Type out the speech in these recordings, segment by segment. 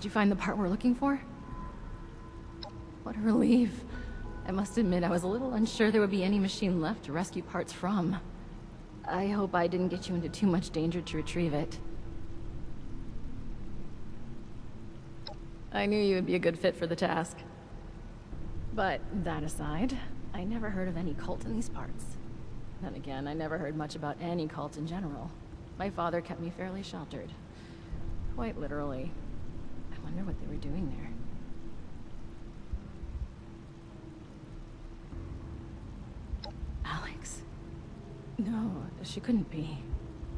Did you find the part we're looking for? What a relief. I must admit, I was a little unsure there would be any machine left to rescue parts from. I hope I didn't get you into too much danger to retrieve it. I knew you would be a good fit for the task. But that aside, I never heard of any cult in these parts. Then again, I never heard much about any cult in general. My father kept me fairly sheltered. Quite literally. I wonder what they were doing there. Alex? No, she couldn't be.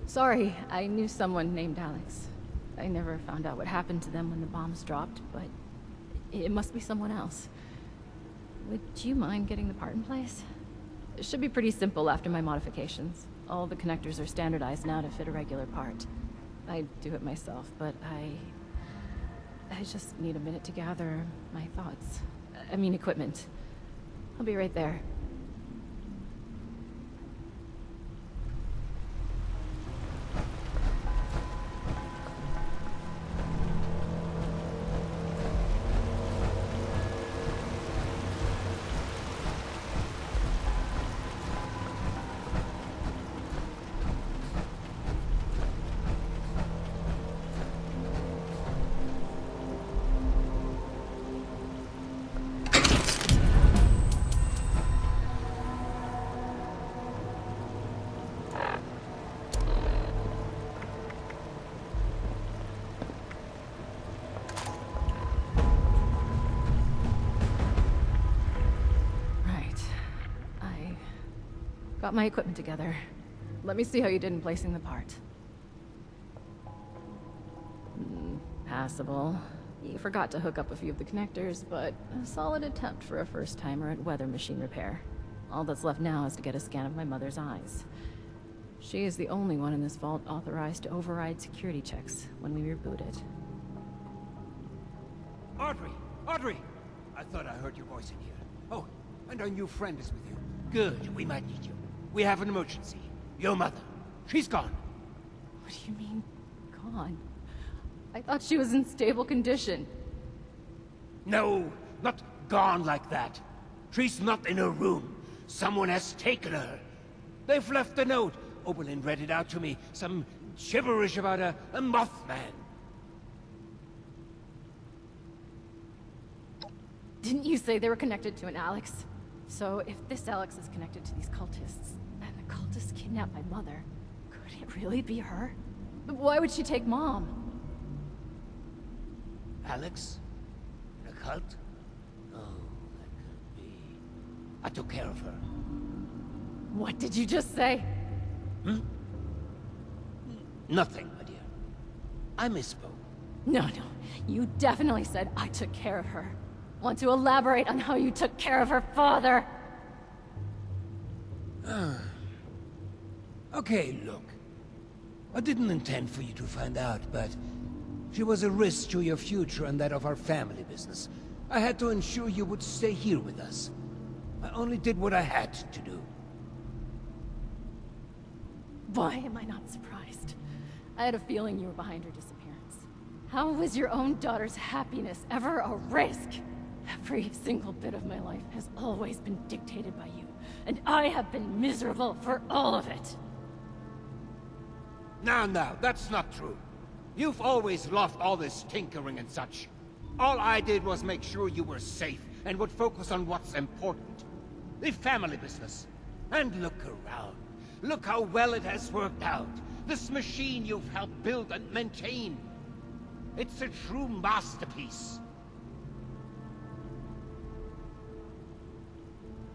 Sorry, I knew someone named Alex. I never found out what happened to them when the bombs dropped, but it must be someone else. Would you mind getting the part in place? It should be pretty simple after my modifications. All the connectors are standardized now to fit a regular part. I do it myself, but I just need a minute to gather my thoughts. I mean equipment. I'll be right there. Got my equipment together. Let me see how you did in placing the part. Passable. You forgot to hook up a few of the connectors, but a solid attempt for a first-timer at weather machine repair. All that's left now is to get a scan of my mother's eyes. She is the only one in this vault authorized to override security checks when we reboot it. Audrey! Audrey! I thought I heard your voice in here. Oh, and our new friend is with you. Good, we might need you. We have an emergency. Your mother. She's gone. What do you mean, gone? I thought she was in stable condition. No, not gone like that. She's not in her room. Someone has taken her. They've left a note. Oberlin read it out to me. Some gibberish about a Mothman. Didn't you say they were connected to an Alex? So if this Alex is connected to these cultists, and the cultists kidnapped my mother, could it really be her? Why would she take Mom? Alex? In a cult? Oh, that could be... I took care of her. What did you just say? Nothing, my dear. I misspoke. No, you definitely said I took care of her. Want to elaborate on how you took care of her father? Okay, look. I didn't intend for you to find out, but she was a risk to your future and that of our family business. I had to ensure you would stay here with us. I only did what I had to do. Why am I not surprised? I had a feeling you were behind her disappearance. How was your own daughter's happiness ever a risk? Every single bit of my life has always been dictated by you, and I have been miserable for all of it. Now, that's not true. You've always loved all this tinkering and such. All I did was make sure you were safe and would focus on what's important. The family business. And look around. Look how well it has worked out. This machine you've helped build and maintain. It's a true masterpiece.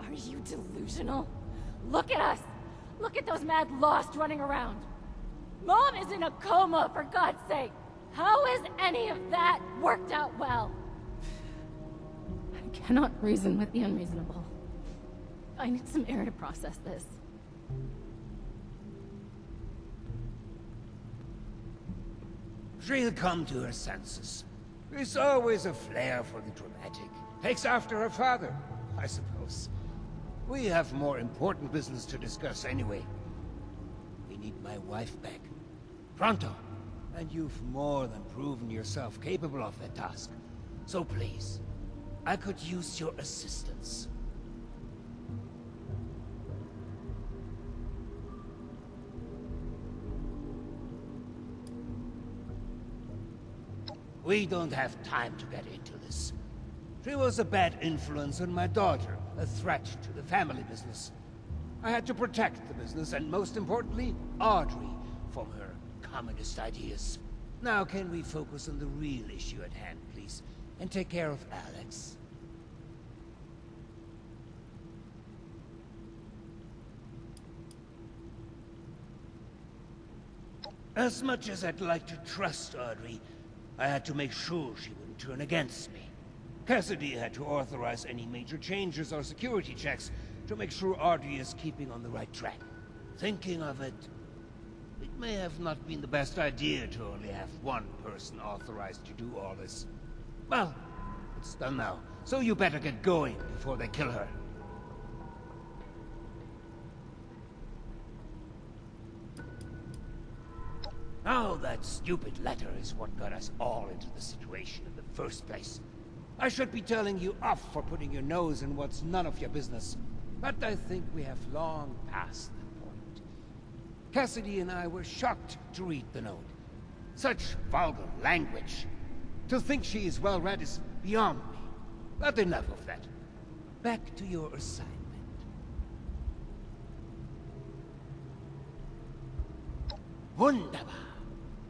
Are you delusional? Look at us! Look at those mad lost running around! Mom is in a coma, for God's sake! How has any of that worked out well? I cannot reason with the unreasonable. I need some air to process this. She'll come to her senses. There's always a flair for the dramatic. Takes after her father, I suppose. We have more important business to discuss anyway. We need my wife back. Pronto. And you've more than proven yourself capable of that task. So please, I could use your assistance. We don't have time to get into this. She was a bad influence on my daughter, a threat to the family business. I had to protect the business, and most importantly, Audrey, from her communist ideas. Now can we focus on the real issue at hand, please, and take care of Alex? As much as I'd like to trust Audrey, I had to make sure she wouldn't turn against me. Cassidy had to authorize any major changes or security checks to make sure Audrey is keeping on the right track. Thinking of it, it may have not been the best idea to only have one person authorized to do all this. Well, it's done now, so you better get going before they kill her. Oh, that stupid letter is what got us all into the situation in the first place. I should be telling you off for putting your nose in what's none of your business, but I think we have long passed that point. Cassidy and I were shocked to read the note. Such vulgar language. To think she is well read is beyond me. But enough of that. Back to your assignment. Wunderbar.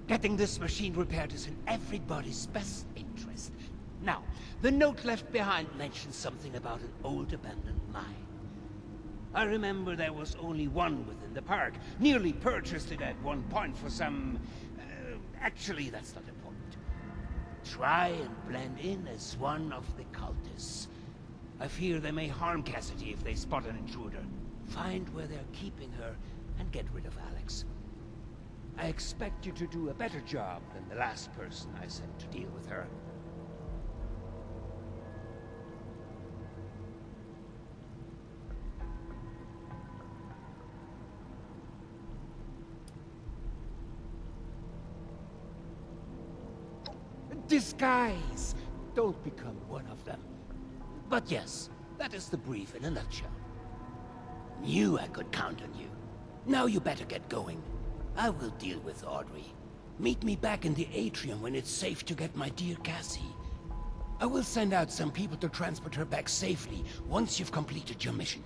Getting this machine repaired is in everybody's best interest. Now, the note left behind mentions something about an old abandoned mine. I remember there was only one within the park. Nearly purchased it at one point for some... actually, that's not important. Try and blend in as one of the cultists. I fear they may harm Cassidy if they spot an intruder. Find where they're keeping her and get rid of Alex. I expect you to do a better job than the last person I sent to deal with her. Disguise! Don't become one of them. But yes, that is the brief in a nutshell. Knew I could count on you. Now you better get going. I will deal with Audrey. Meet me back in the atrium when it's safe to get my dear Cassie. I will send out some people to transport her back safely once you've completed your mission.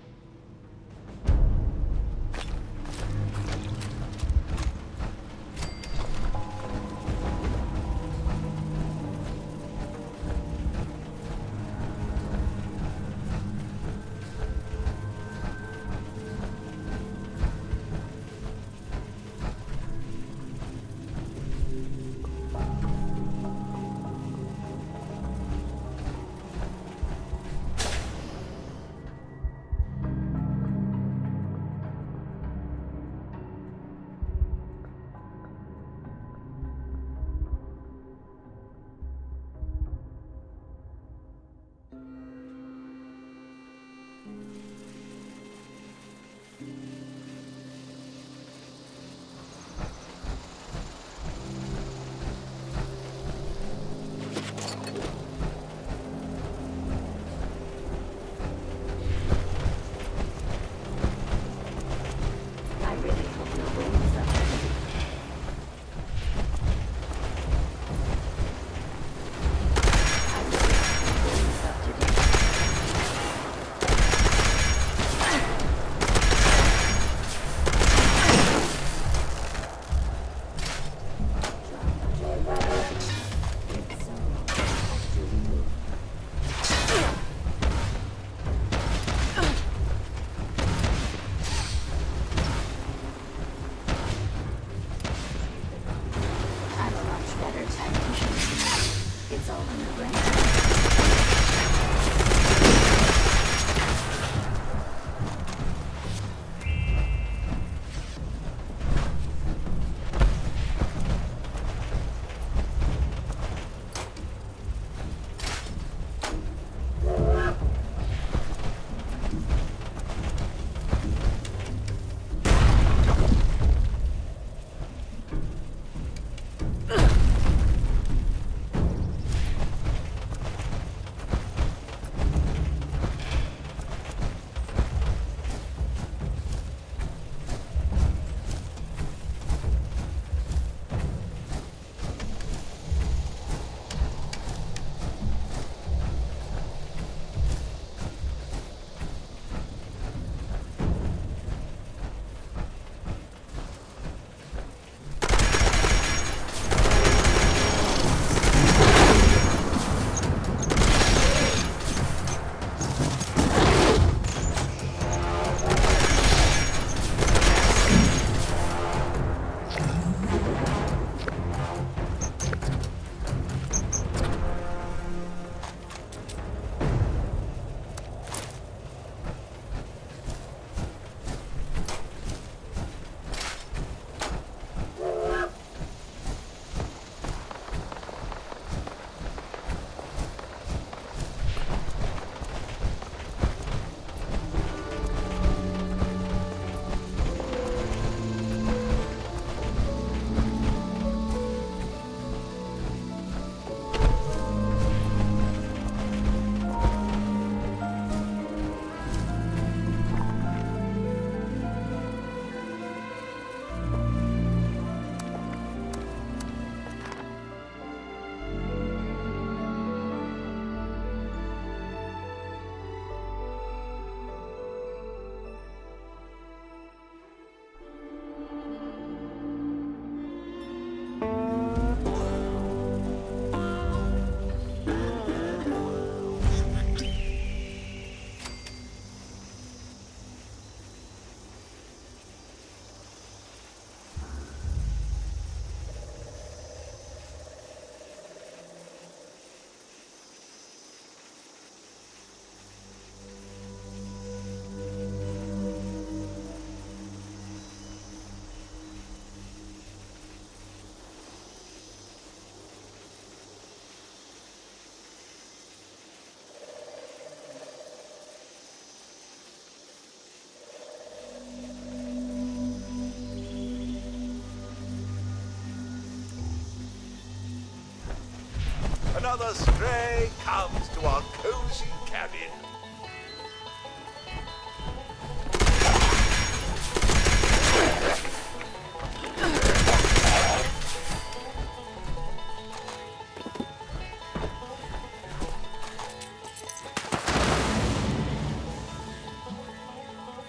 Another stray comes to our cozy cabin.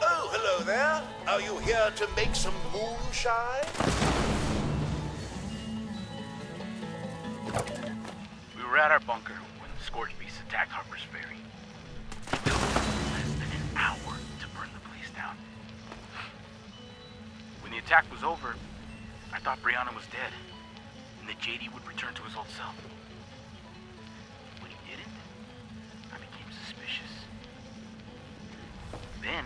Oh, hello there. Are you here to make some moonshine? We were at our bunker when the Scorched Beast attacked Harper's Ferry. It took less than an hour to burn the place down. When the attack was over, I thought Brianna was dead, and that JD would return to his old self. When he didn't, I became suspicious. Then,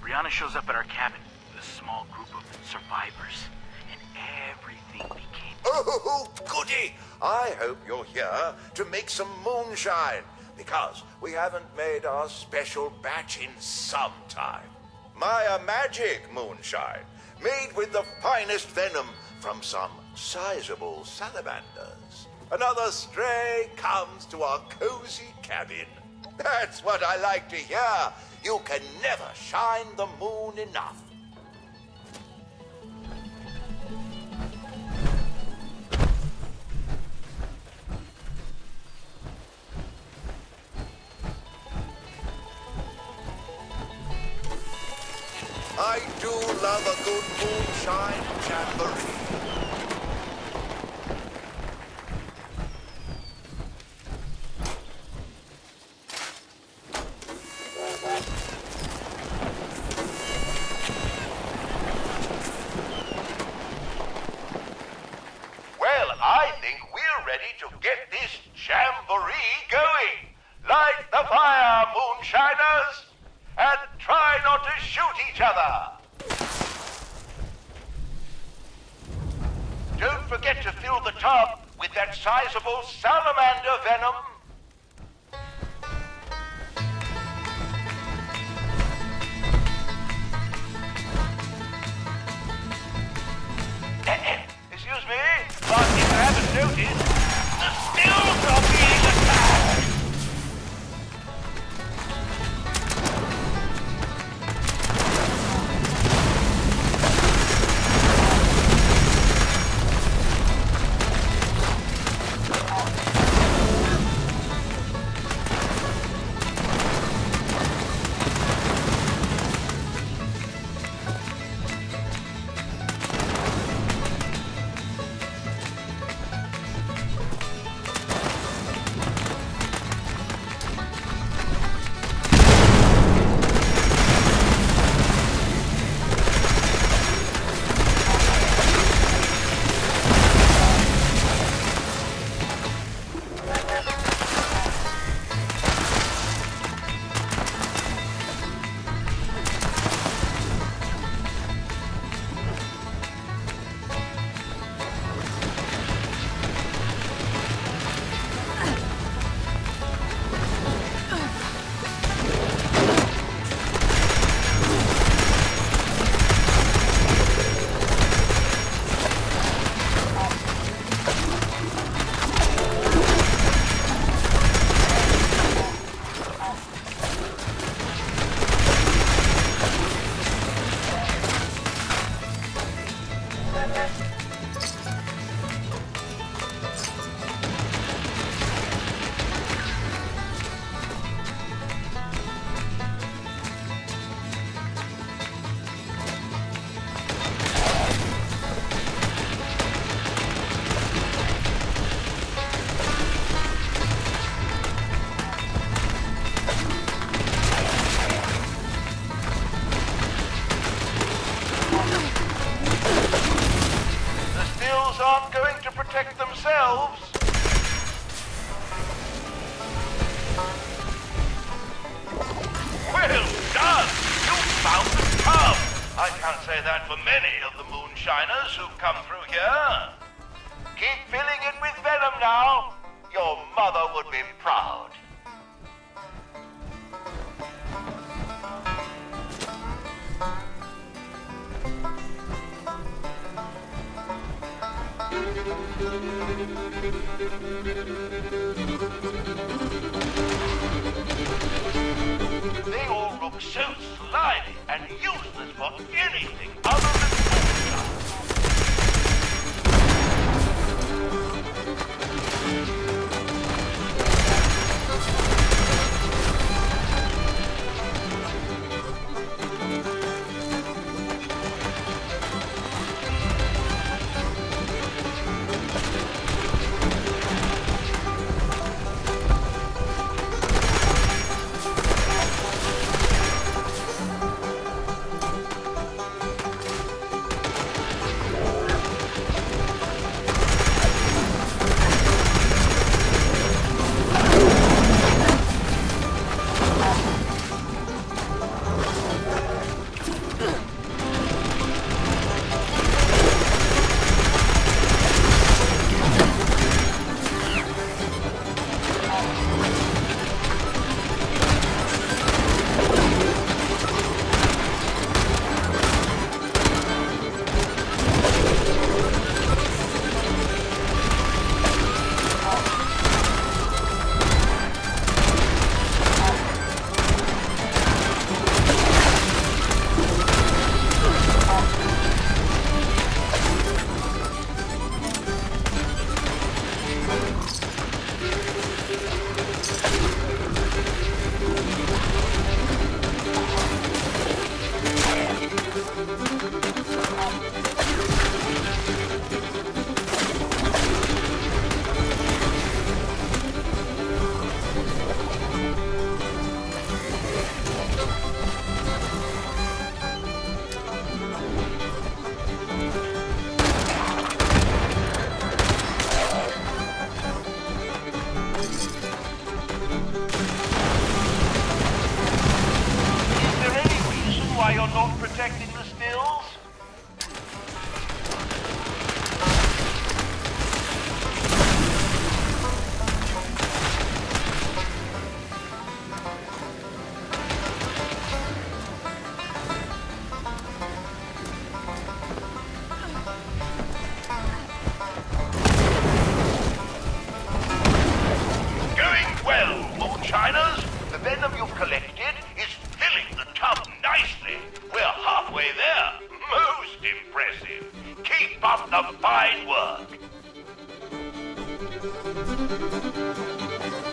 Brianna shows up at our cabin with a small group of survivors, and everything became... Oh, goody! I hope you're here to make some moonshine, because we haven't made our special batch in some time. My magic moonshine, made with the finest venom from some sizable salamanders. Another stray comes to our cozy cabin. That's what I like to hear. You can never shine the moon enough. I do love a good moonshine jamboree. Well, I think we're ready to get this jamboree going. Light the fire, moonshiners, and try not to shoot each other. Don't forget to fill the tub with that sizable salamander venom. Excuse me, but if you haven't noticed, the stills are being attacked. Aren't going to protect themselves. Well done! You found the tub! I can't say that for many of the moonshiners who've come through here. Keep filling it with venom now. Your mother would be proud. They all look so slimy and useless for anything other than moonshine. Is there any reason why you're not protecting the stills? Going well, moonshiners. The venom you've collected is filling the tub nicely. We're halfway there. Most impressive. Keep up the fine work.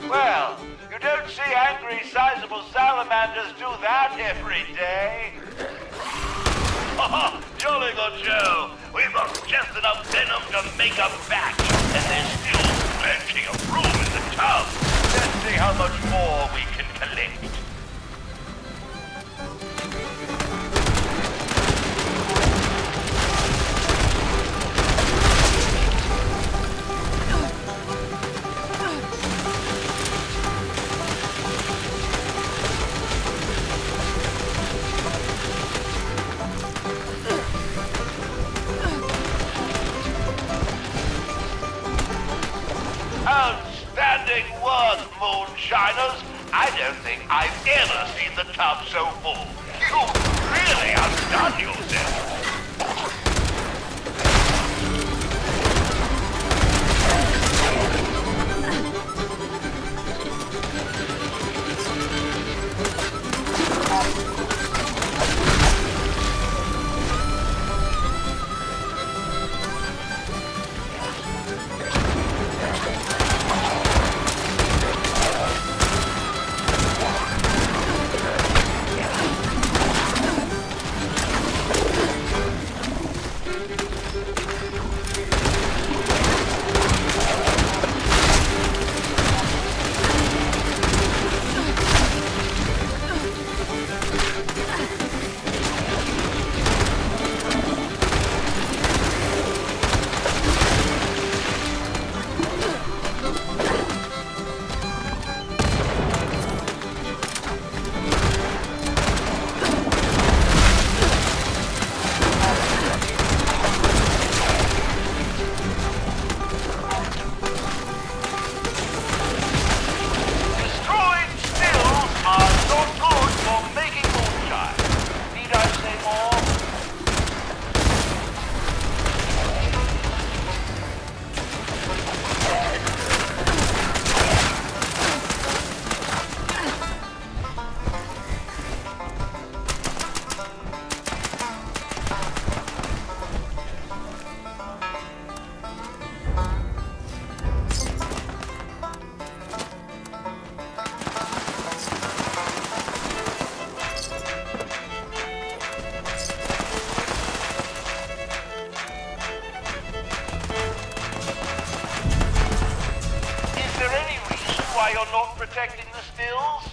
Well, you don't see angry, sizable salamanders do that every day. Jolly good, Joe. We've got just enough venom to make a batch, and there's still plenty of room in the tub. Let's see how much more we can collect. Outstanding work, moonshiners. I don't think I've ever seen the tub so full. You've really outdone yourself. you're not protecting the stills?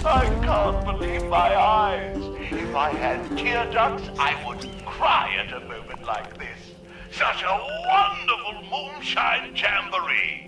I can't believe my eyes. If I had tear ducts, I would cry at a moment like this. Such a wonderful moonshine jamboree.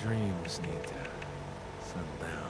dreams need to settle down.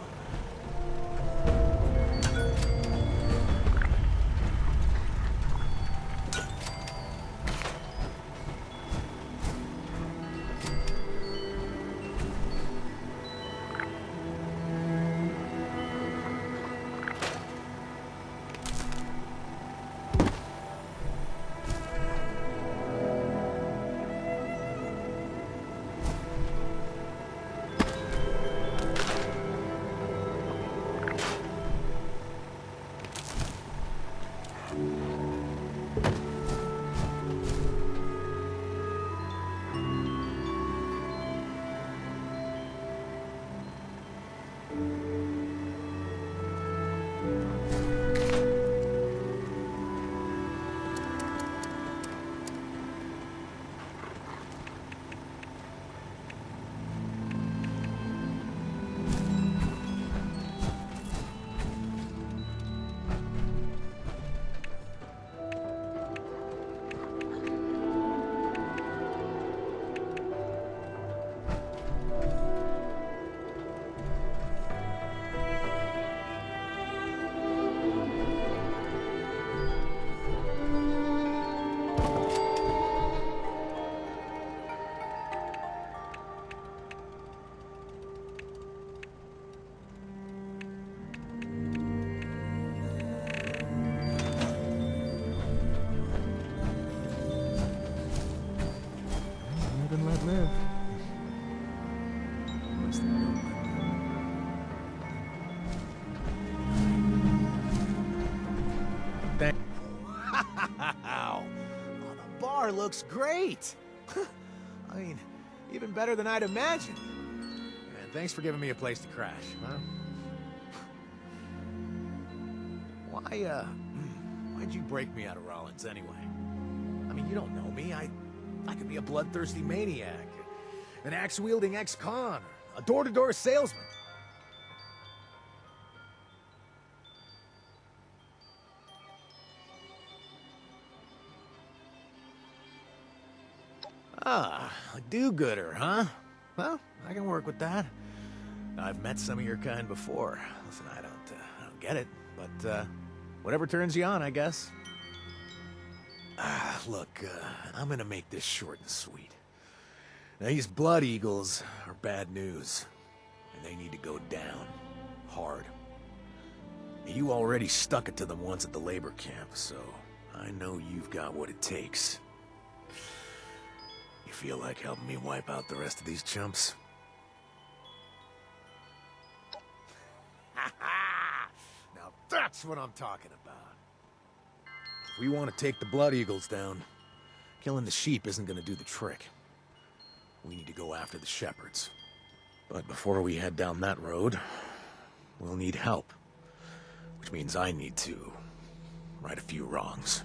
Live and let live. Unless they don't let live. Thank. Wow! Oh, the bar looks great. I mean, even better than I'd imagined. Man, thanks for giving me a place to crash, huh? Why'd you break me out of Rollins anyway? I mean, you don't know me. I could be a bloodthirsty maniac, an axe-wielding ex-con, or a door-to-door salesman. Ah, a do-gooder, huh? Well, I can work with that. I've met some of your kind before. Listen, I don't get it, but whatever turns you on, I guess. Look, I'm gonna make this short and sweet. Now, these Blood Eagles are bad news, and they need to go down hard. You already stuck it to them once at the labor camp, so I know you've got what it takes. You feel like helping me wipe out the rest of these chumps? Now that's what I'm talking about. If we want to take the Blood Eagles down, killing the sheep isn't going to do the trick. We need to go after the shepherds. But before we head down that road, we'll need help. Which means I need to right a few wrongs.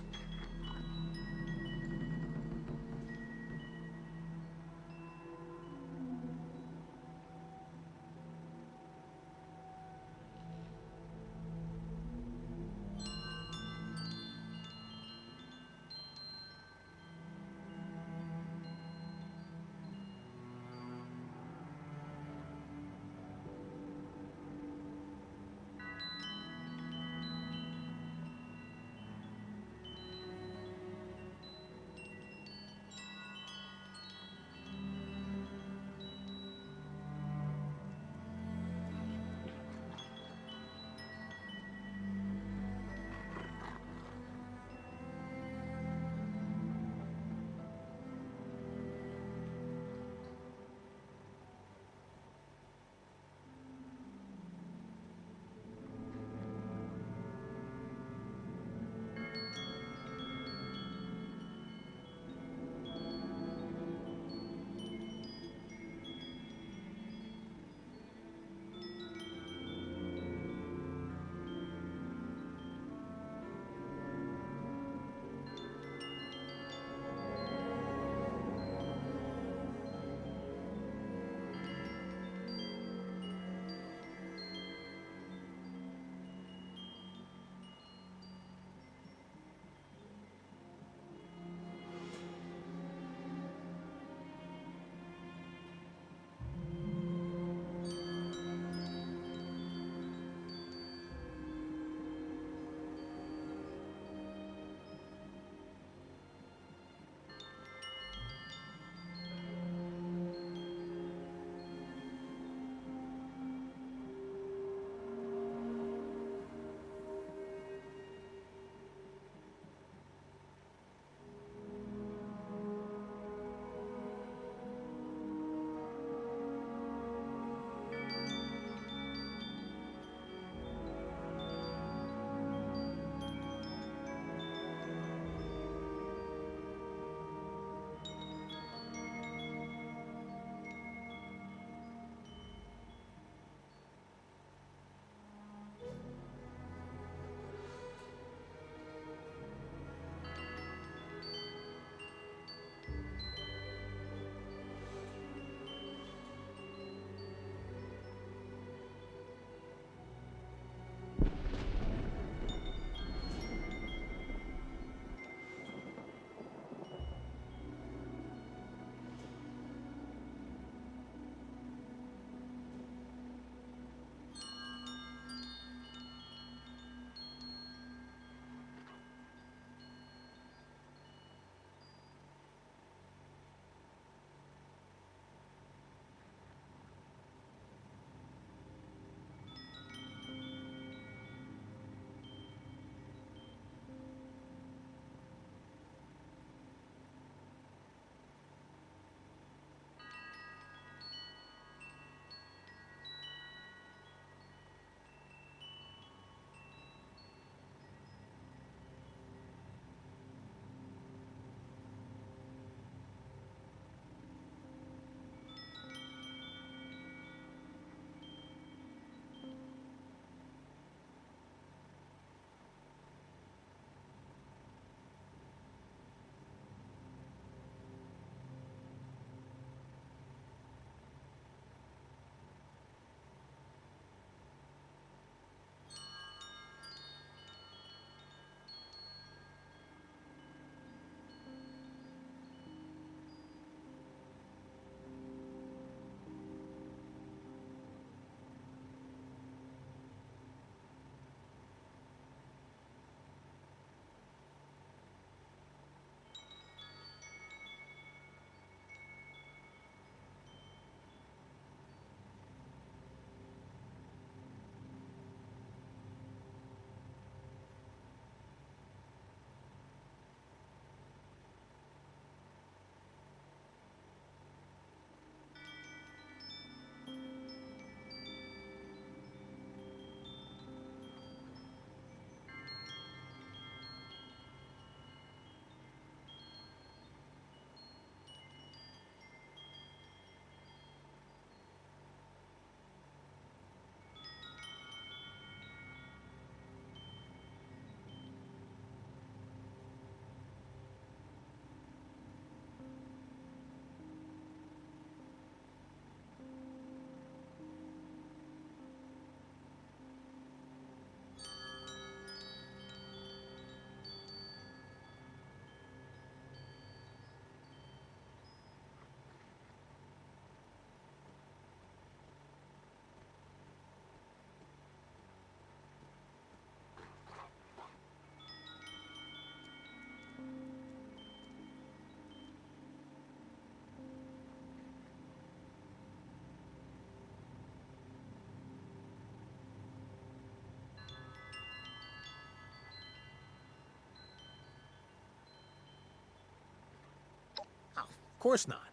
course not.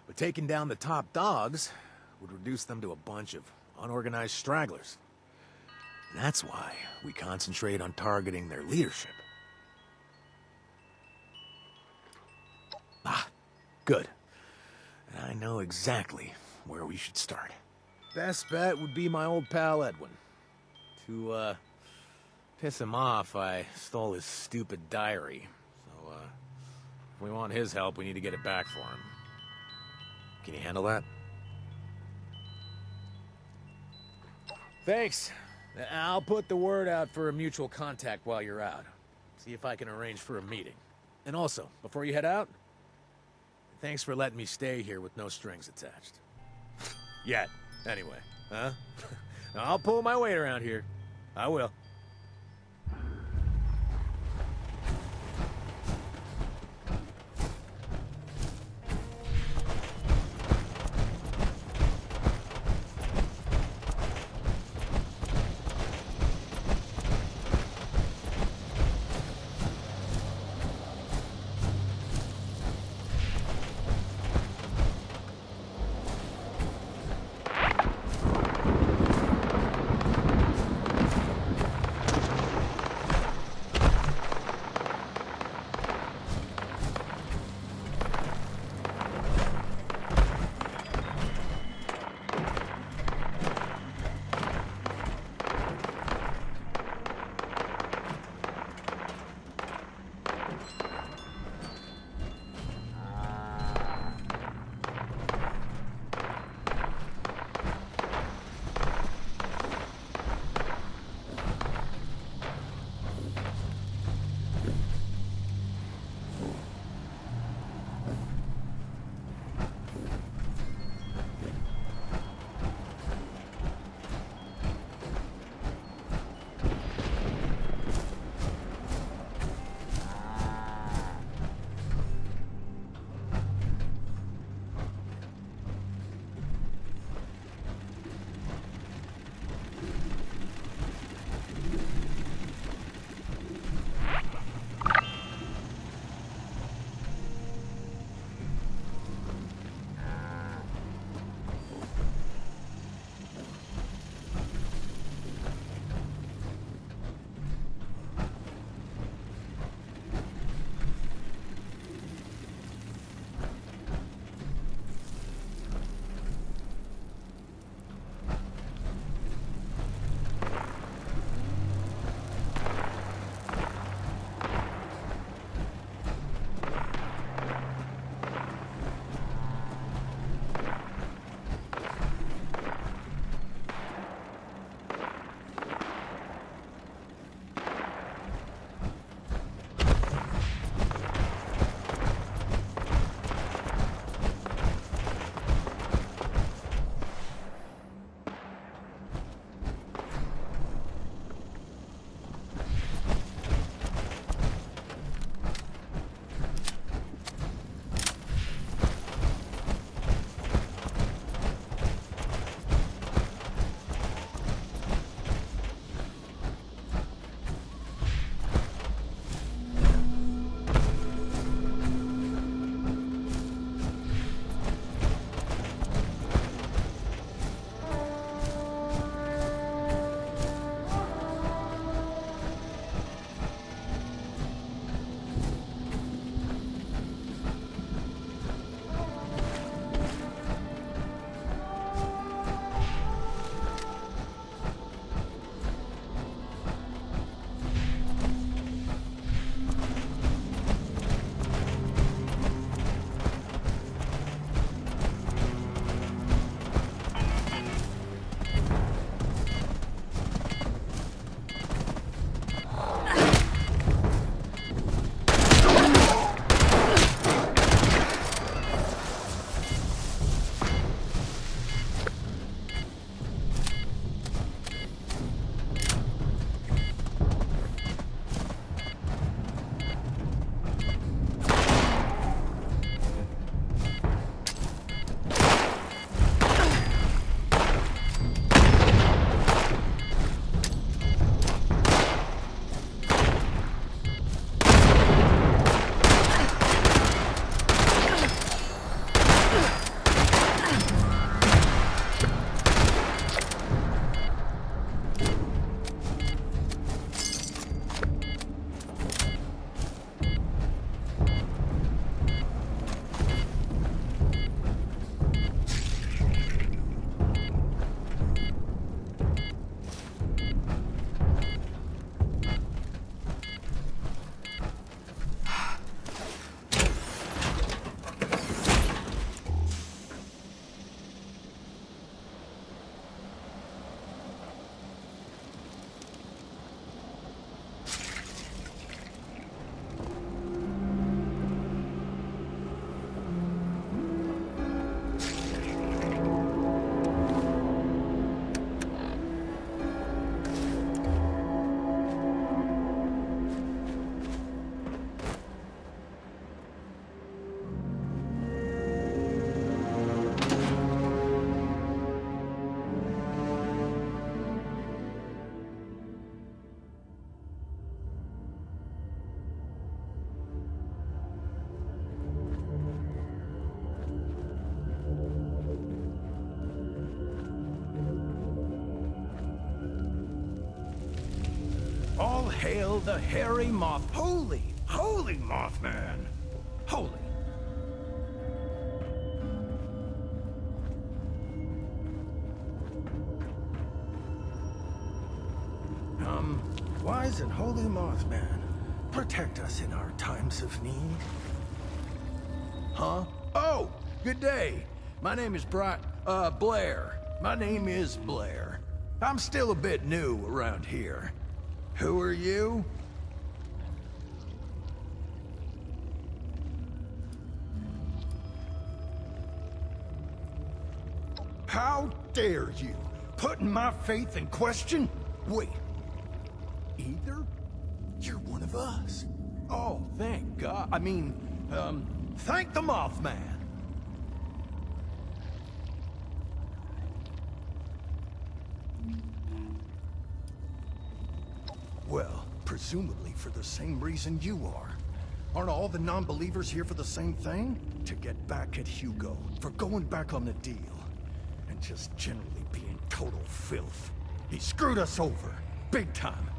But taking down the top dogs would reduce them to a bunch of unorganized stragglers. And that's why we concentrate on targeting their leadership. Ah, good. I know exactly where we should start. Best bet would be my old pal Edwin. To, piss him off, I stole his stupid diary. So, if we want his help, we need to get it back for him. Can you handle that? Thanks. I'll put the word out for a mutual contact while you're out. See if I can arrange for a meeting. And also, before you head out, thanks for letting me stay here with no strings attached. Yet, anyway, huh? I'll pull my weight around here. I will. hail the hairy moth. Holy Mothman. Holy. Wise and holy Mothman, protect us in our times of need. Huh? Oh, good day. My name is Blair. My name is Blair. I'm still a bit new around here. Who are you? How dare you? Putting my faith in question? Wait. Either? You're one of us. Oh, thank God. I mean, thank the Mothman. Well, presumably for the same reason you are. Aren't all the non-believers here for the same thing? To get back at Hugo for going back on the deal. And just generally being total filth. He screwed us over, big time.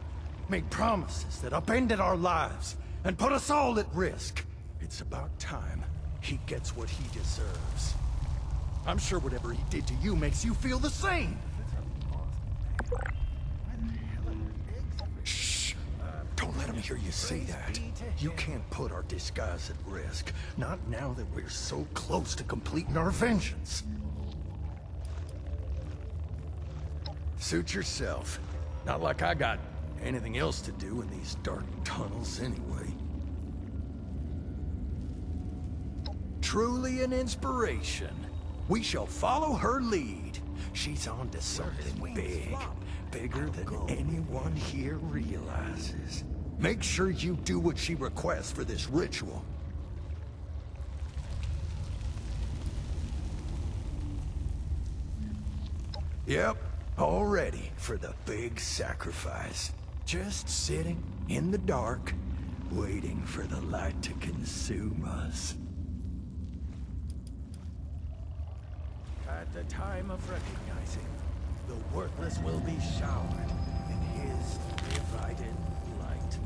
Made promises that upended our lives and put us all at risk. It's about time he gets what he deserves. I'm sure whatever he did to you makes you feel the same. Shh! Don't let him hear you say that. You can't put our disguise at risk. Not now that we're so close to completing our vengeance. Suit yourself. Not like I got anything else to do in these dark tunnels anyway. Truly an inspiration. We shall follow her lead. She's on to something big. Bigger than anyone here realizes. Make sure you do what she requests for this ritual. Yep, all ready for the big sacrifice. Just sitting in the dark, waiting for the light to consume us. At the time of recognizing, the worthless will be showered in his divided light.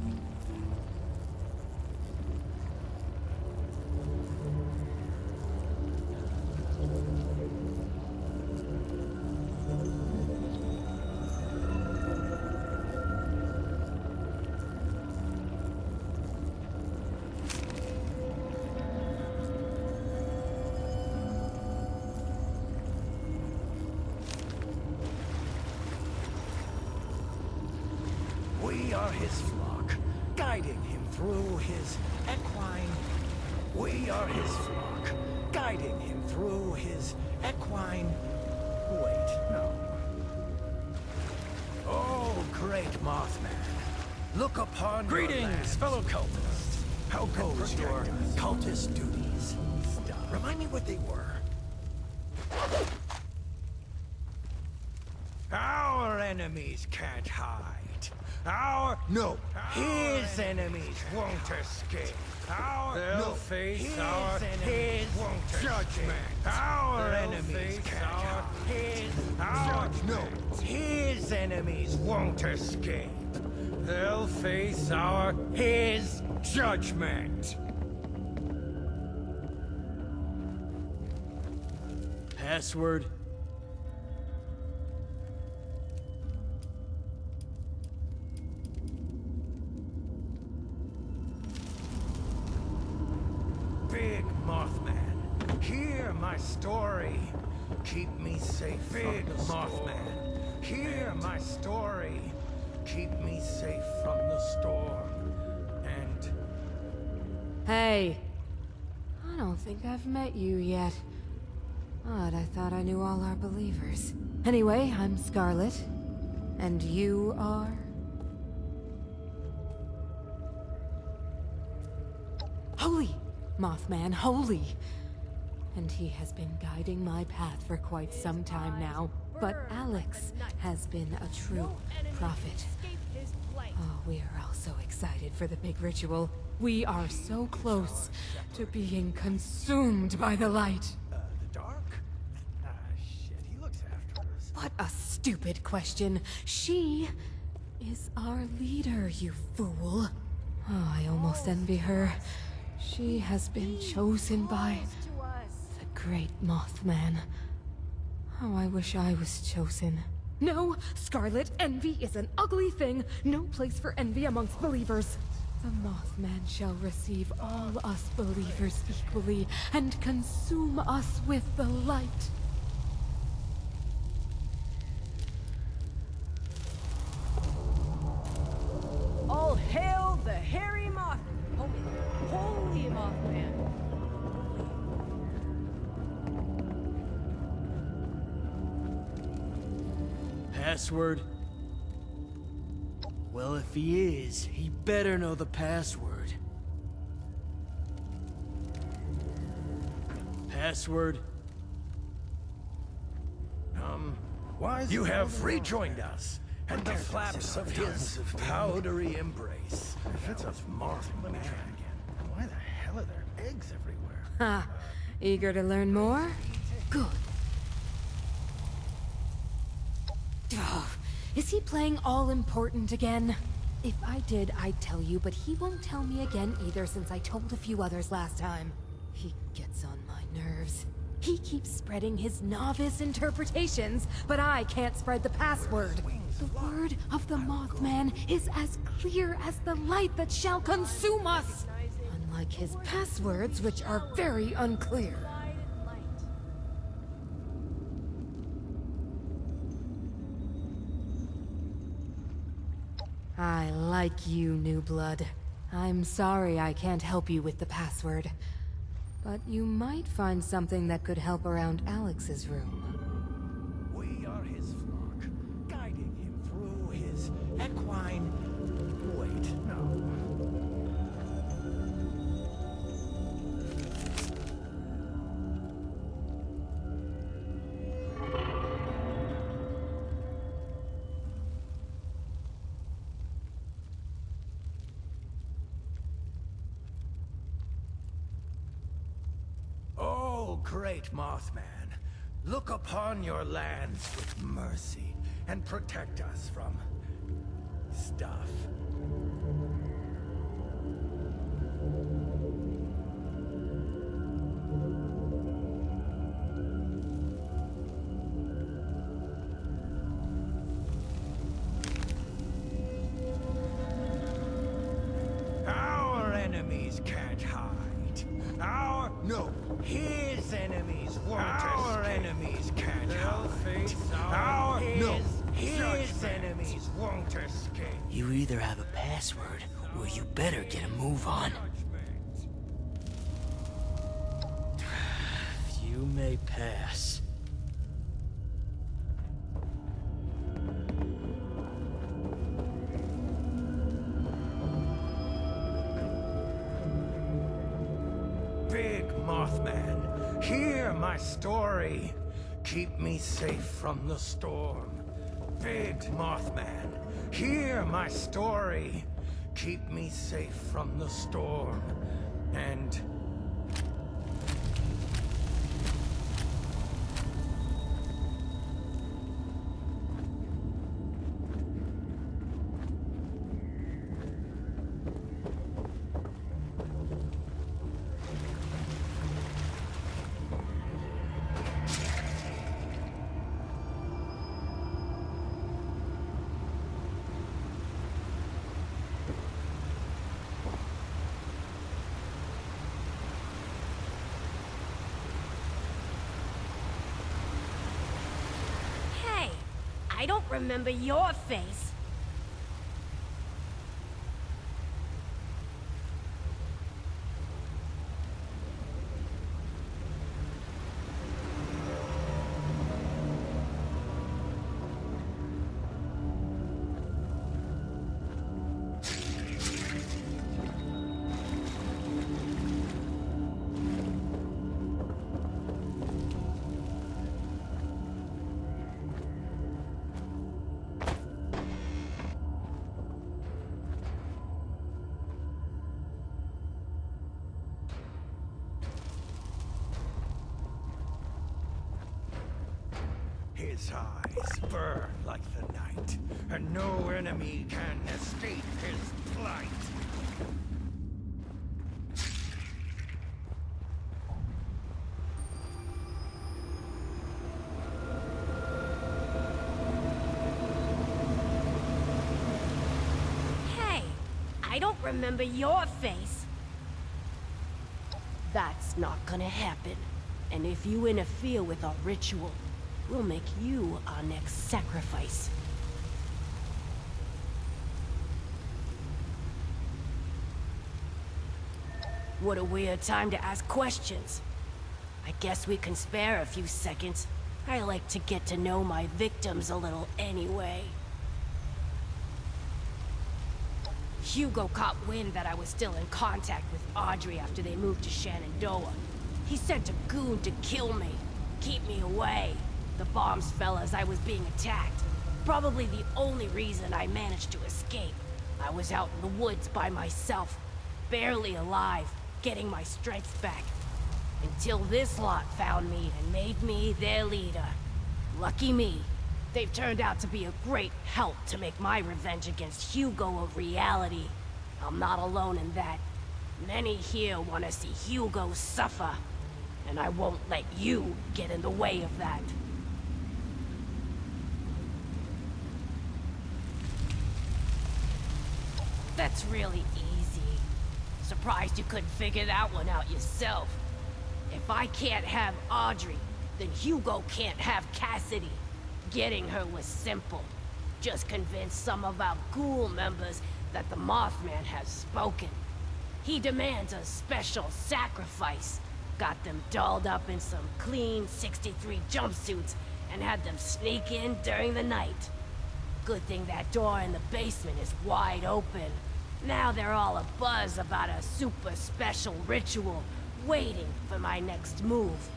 We are his flock, guiding him through his equine. We are his flock, guiding him through his equine. Wait, no. Oh, great Mothman, look upon greetings, fellow cultists. How goes your cultist duties? Remind me what they were. Our enemies can't hide. His enemies won't escape. They'll face his judgment. Our enemies can't hide. His enemies won't escape. They'll face his judgment. Password? Big Mothman, hear my story. Keep me safe. Big Mothman, hear my story. Keep me safe from the storm. And Hey. I don't think I've met you yet. Odd, I thought I knew all our believers. Anyway, I'm Scarlet. And you are? Holy! Mothman, holy! And he has been guiding my path for quite some time now. But Alex has been a true prophet. Oh, we are all so excited for the big ritual. We are so close to being consumed by the light. the dark? Shit, he looks after us. What a stupid question. She is our leader, you fool. Oh, I almost envy her. She has been chosen by the great Mothman. Oh, I wish I was chosen. No, Scarlet, envy is an ugly thing. No place for envy amongst believers. The Mothman shall receive all us believers equally and consume us with the light. All hail the hairy moth! Holy Mothman! Password? Well, if he is, he better know the password. Password? Why you have rejoined us, and the flaps of his powdery embrace. It's a Mothman again. Why the hell are there eggs everywhere? Ha! Eager to learn more? Good. Oh, is he playing all important again? If I did, I'd tell you, but he won't tell me again either since I told a few others last time. He gets on my nerves. He keeps spreading his novice interpretations, but I can't spread the password. The word of the Mothman is as clear as the light that shall consume us! Unlike his passwords, which are very unclear. I like you, New Blood. I'm sorry I can't help you with the password. But you might find something that could help around Alex's room. We are his flock, guiding him through his equine... Wait, no. Great Mothman, look upon your lands with mercy and protect us from stuff. Our enemies can't hide. His enemies won't Our enemies can't hide. His enemies won't escape. You either have a password, or you better get a move on. You may pass. Big Mothman, hear my story. Keep me safe from the storm. Big Mothman, hear my story. Keep me safe from the storm. And... I don't remember your face. His eyes burn like the night, and no enemy can escape his plight. Hey, I don't remember your face. That's not gonna happen. And if you interfere with our ritual, we'll make you our next sacrifice. What a weird time to ask questions. I guess we can spare a few seconds. I like to get to know my victims a little anyway. Hugo caught wind that I was still in contact with Audrey after they moved to Shenandoah. He sent a goon to kill me, keep me away. The bombs fell as I was being attacked. Probably the only reason I managed to escape. I was out in the woods by myself, barely alive, getting my strength back. Until this lot found me and made me their leader. Lucky me. They've turned out to be a great help to make my revenge against Hugo a reality. I'm not alone in that. Many here want to see Hugo suffer. And I won't let you get in the way of that. That's really easy. Surprised you couldn't figure that one out yourself. If I can't have Audrey, then Hugo can't have Cassidy. Getting her was simple. Just convince some of our ghoul members that the Mothman has spoken. He demands a special sacrifice. Got them dolled up in some clean 63 jumpsuits and had them sneak in during the night. Good thing that door in the basement is wide open. Now they're all abuzz about a super special ritual, waiting for my next move.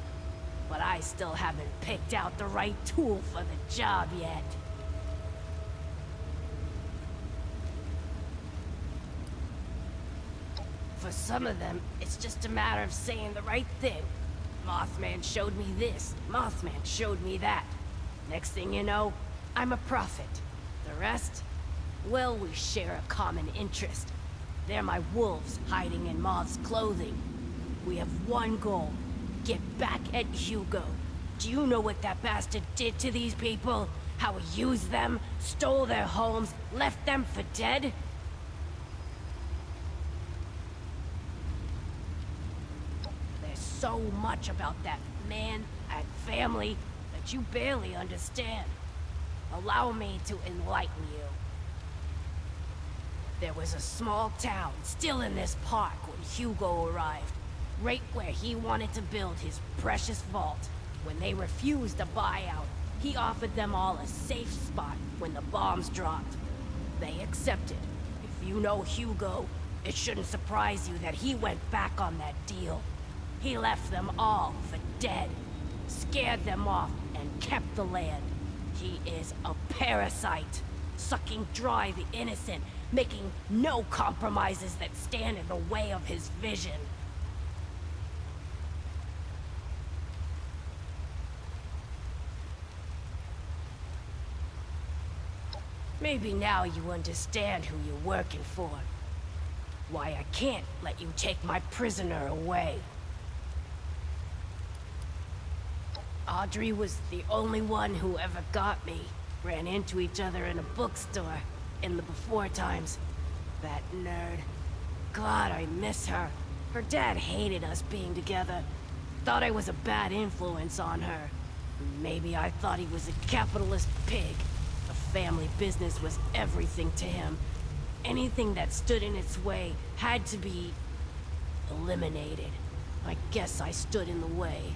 But I still haven't picked out the right tool for the job yet. For some of them, it's just a matter of saying the right thing. Mothman showed me this, Mothman showed me that. Next thing you know, I'm a prophet. The rest? Well, we share a common interest. They're my wolves hiding in Moth's clothing. We have one goal. Get back at Hugo. Do you know what that bastard did to these people? How he used them, stole their homes, left them for dead? There's so much about that man and family that you barely understand. Allow me to enlighten you. There was a small town still in this park when Hugo arrived. Right where he wanted to build his precious vault. When they refused a buyout, he offered them all a safe spot when the bombs dropped. They accepted. If you know Hugo, it shouldn't surprise you that he went back on that deal. He left them all for dead, scared them off, and kept the land. He is a parasite, sucking dry the innocent, making no compromises that stand in the way of his vision. Maybe now you understand who you're working for. Why I can't let you take my prisoner away. Audrey was the only one who ever got me. Ran into each other in a bookstore in the before times. That nerd. God, I miss her. Her dad hated us being together. Thought I was a bad influence on her. Maybe I thought he was a capitalist pig. Family business was everything to him. Anything that stood in its way had to be eliminated. I guess I stood in the way.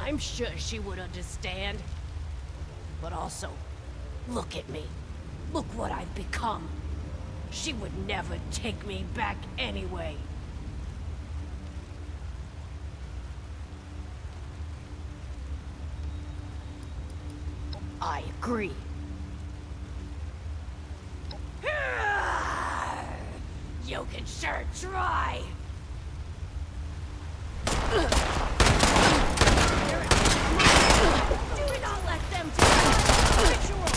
I'm sure she would understand. But also, look at me. Look what I've become. She would never take me back anyway. I agree. You can sure try. Do not let them take the ritual.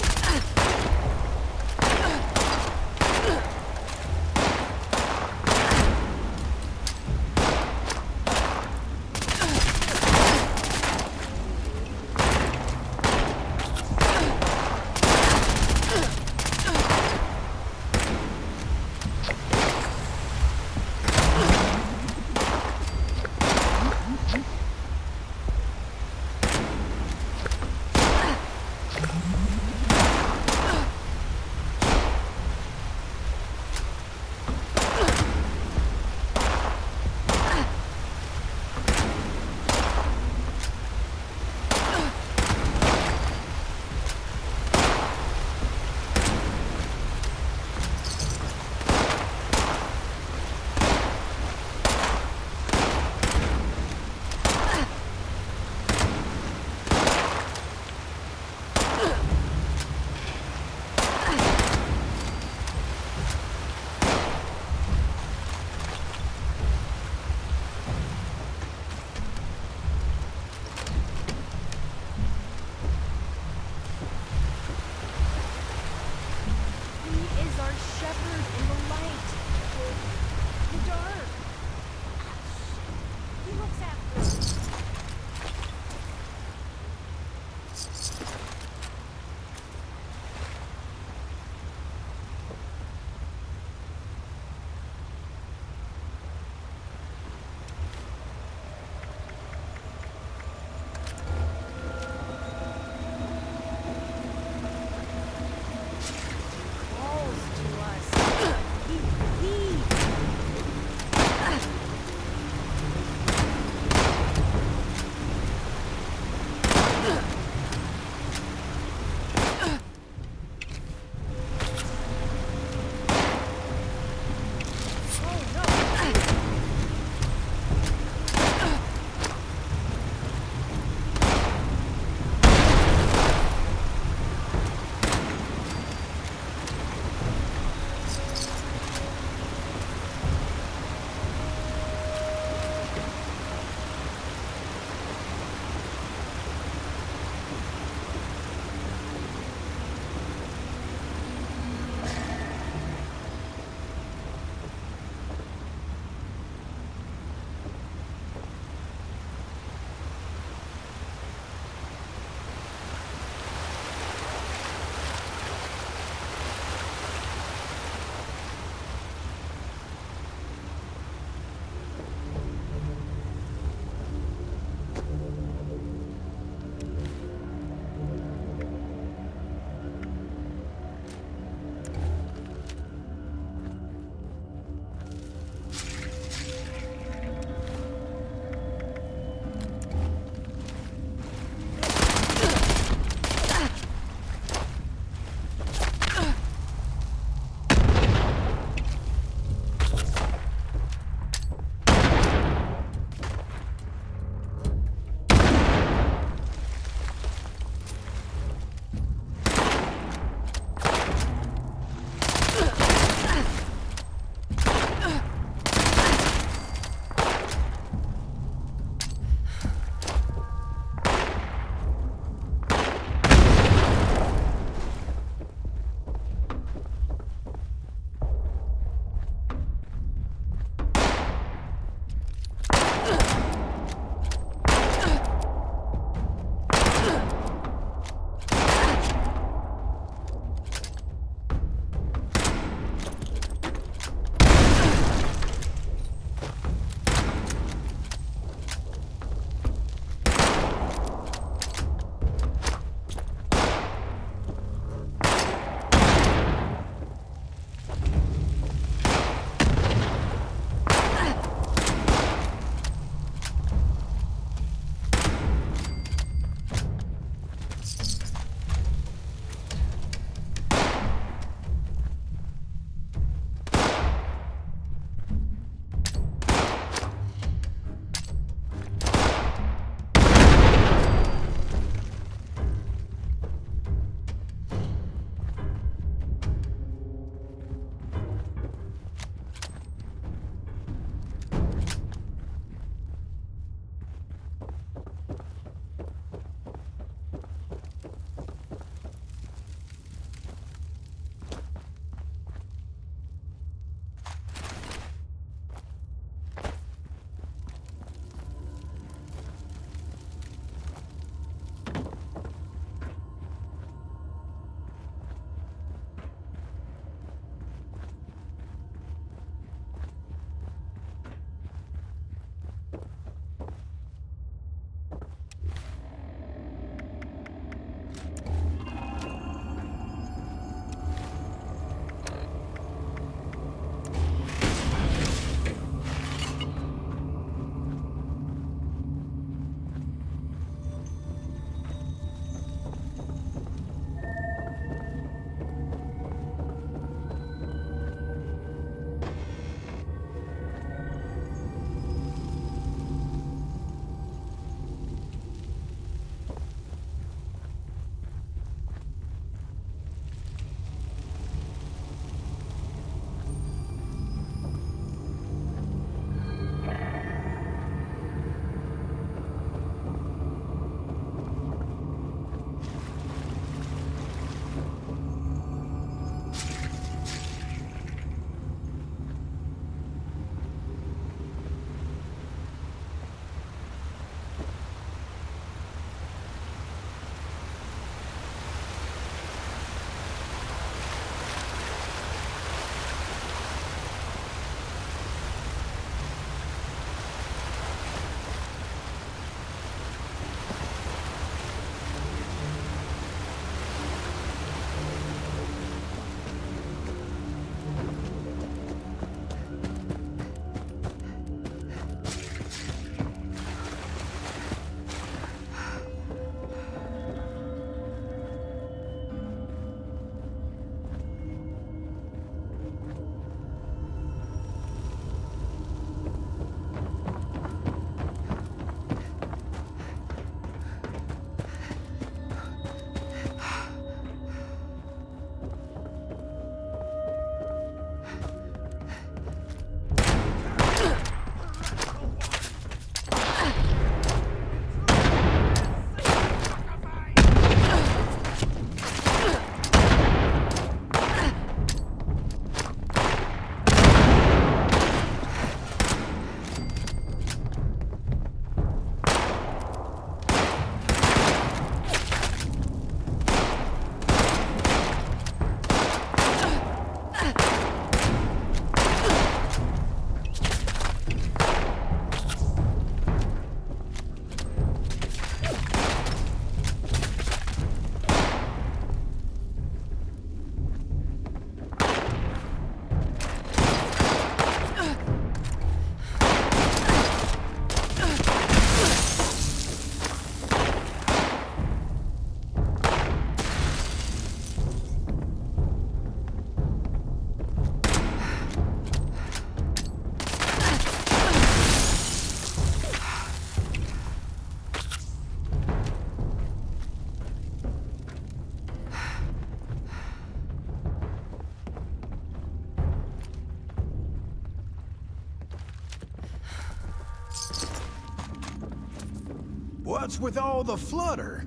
What's with all the flutter?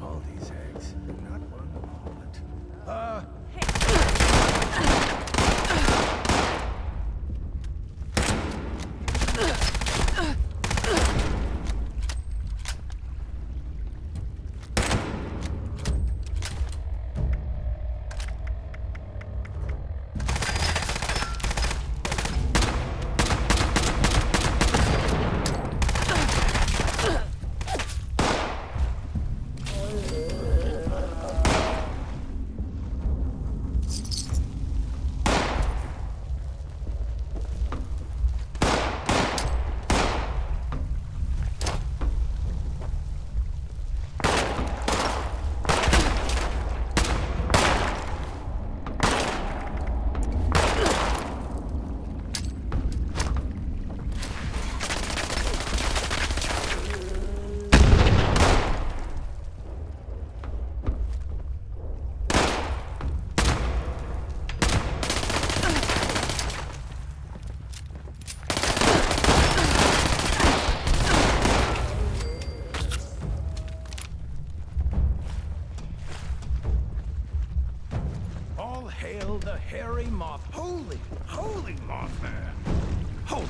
All these eggs, not one wallet. All hail the hairy moth. Holy Mothman! Holy.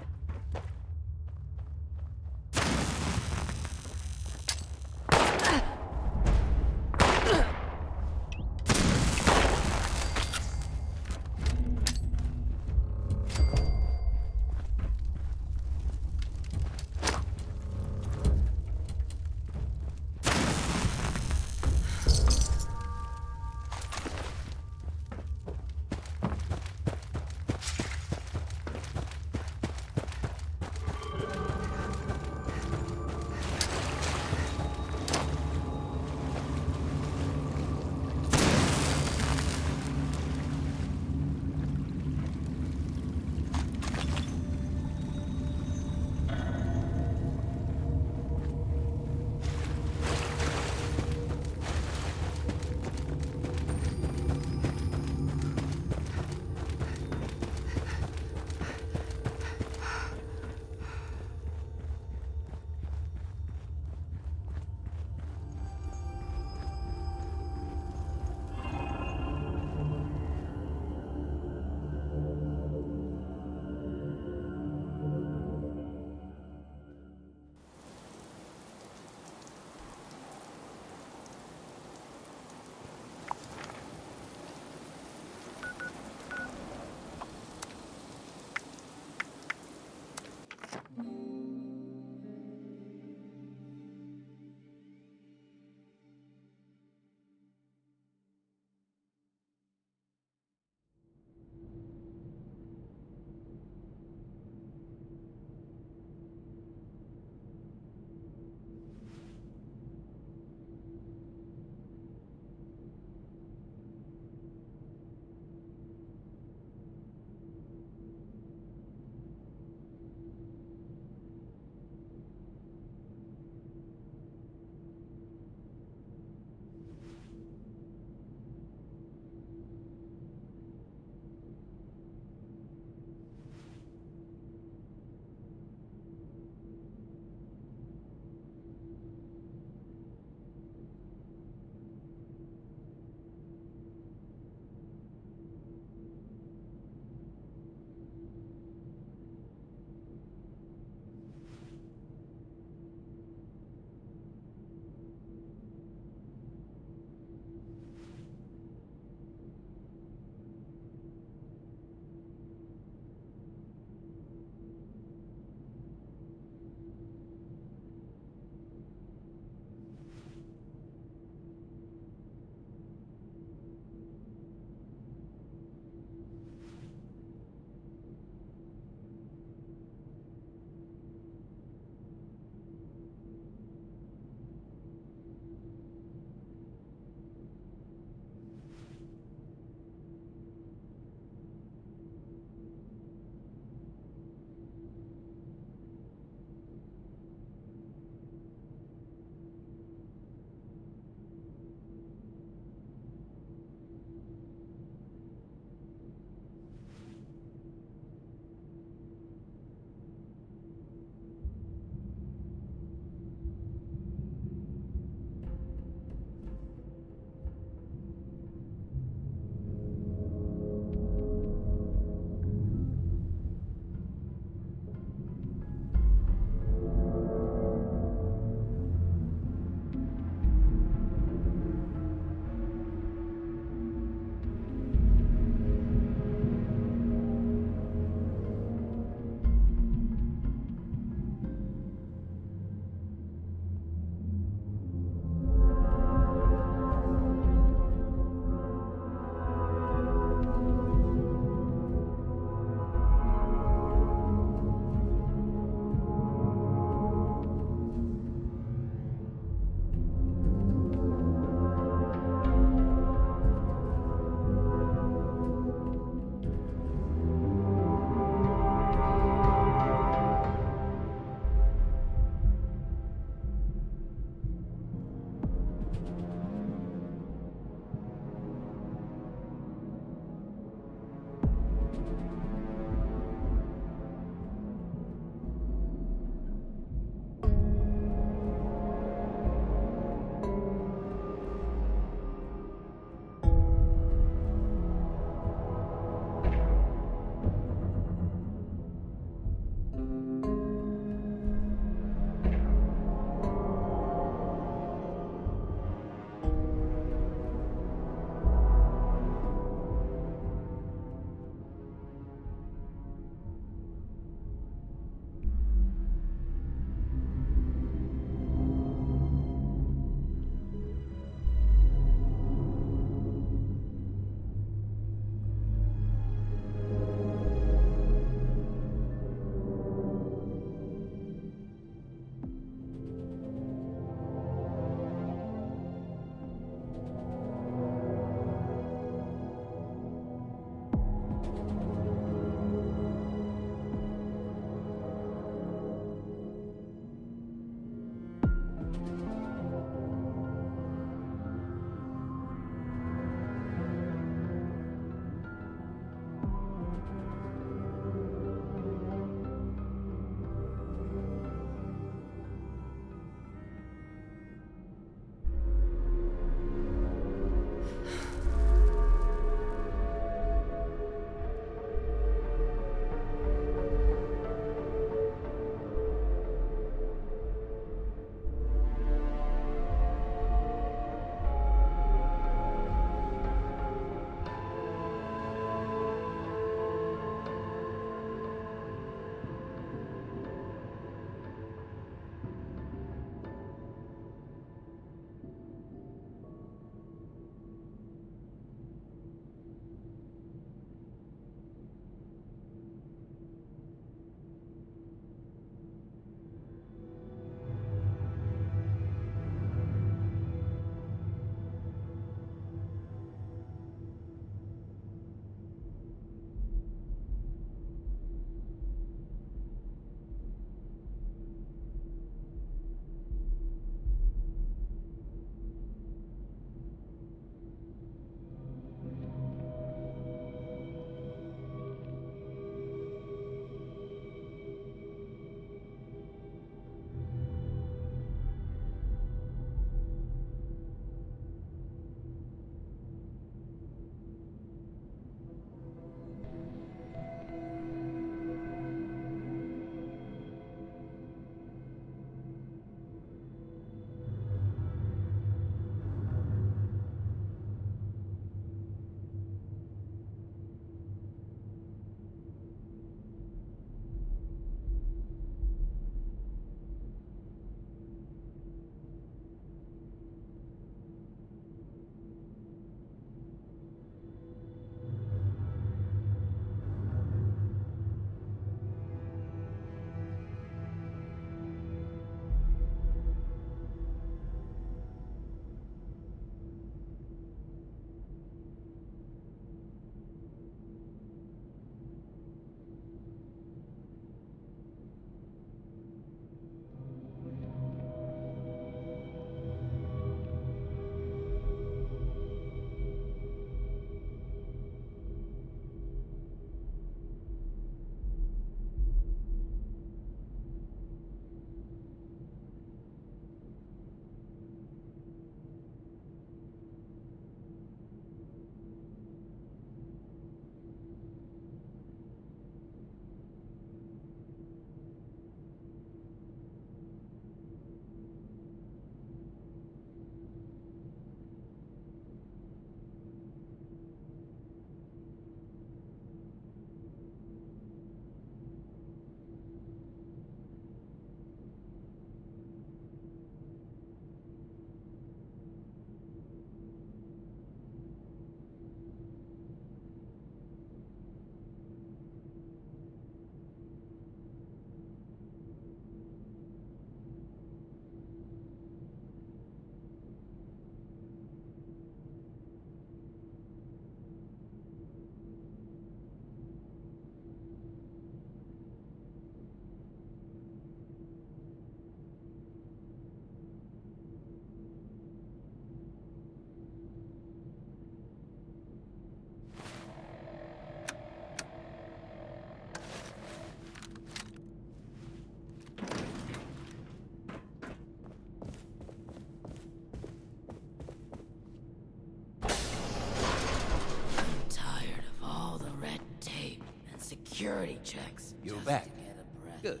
security checks. You're just back. to get a breath. Good.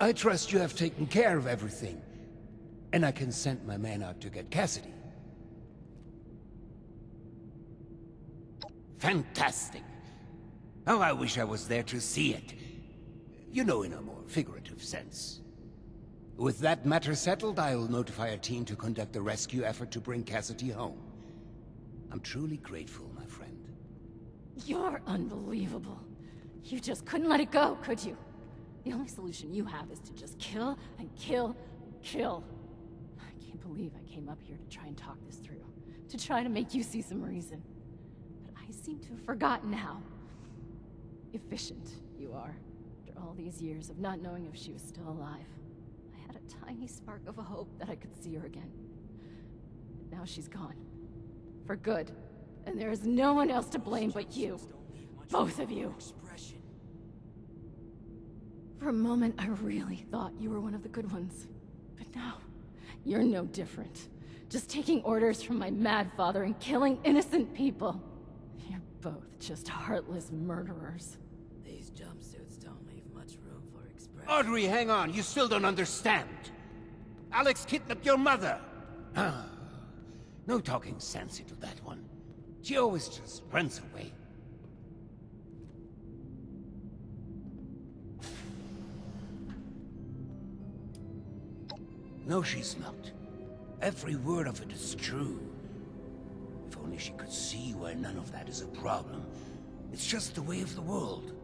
I trust you have taken care of everything. And I can send my man out to get Cassidy. Fantastic. How I wish I was there to see it. You know, in a more figurative sense. With that matter settled, I'll notify a team to conduct a rescue effort to bring Cassidy home. I'm truly grateful, my friend. You're unbelievable. You just couldn't let it go, could you? The only solution you have is to just kill and kill and kill. I can't believe I came up here to try and talk this through. To try to make you see some reason. But I seem to have forgotten how efficient you are. After all these years of not knowing if she was still alive, I had a tiny spark of a hope that I could see her again. But now she's gone. For good. And there is no one else to blame but you. Both of you. For a moment, I really thought you were one of the good ones. But now, you're no different. Just taking orders from my mad father and killing innocent people. You're both just heartless murderers. These jumpsuits don't leave much room for expression. Audrey, hang on. You still don't understand. Alex kidnapped your mother. Ah, no talking sense into that one. She always just runs away. No, she's not. Every word of it is true. If only she could see why none of that is a problem. It's just the way of the world.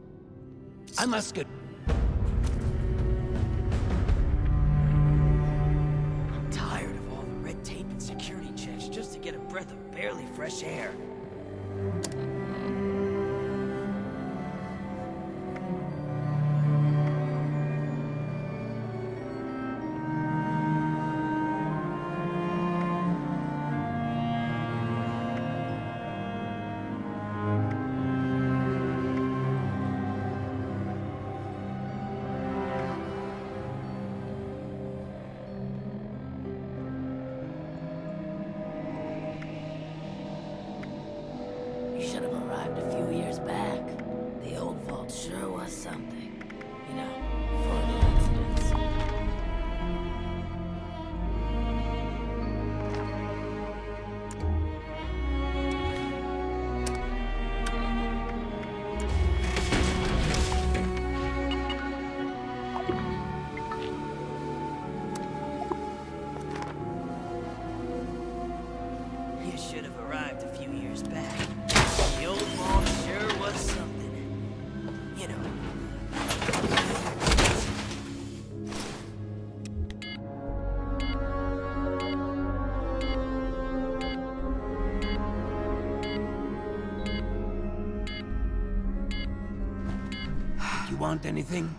I must get... I'm tired of all the red tape and security checks just to get a breath of barely fresh air. You should have arrived a few years back. The old vault sure was something. You know, before the accidents. You should have arrived a few years back. The old vault sure was something. You know. You want anything?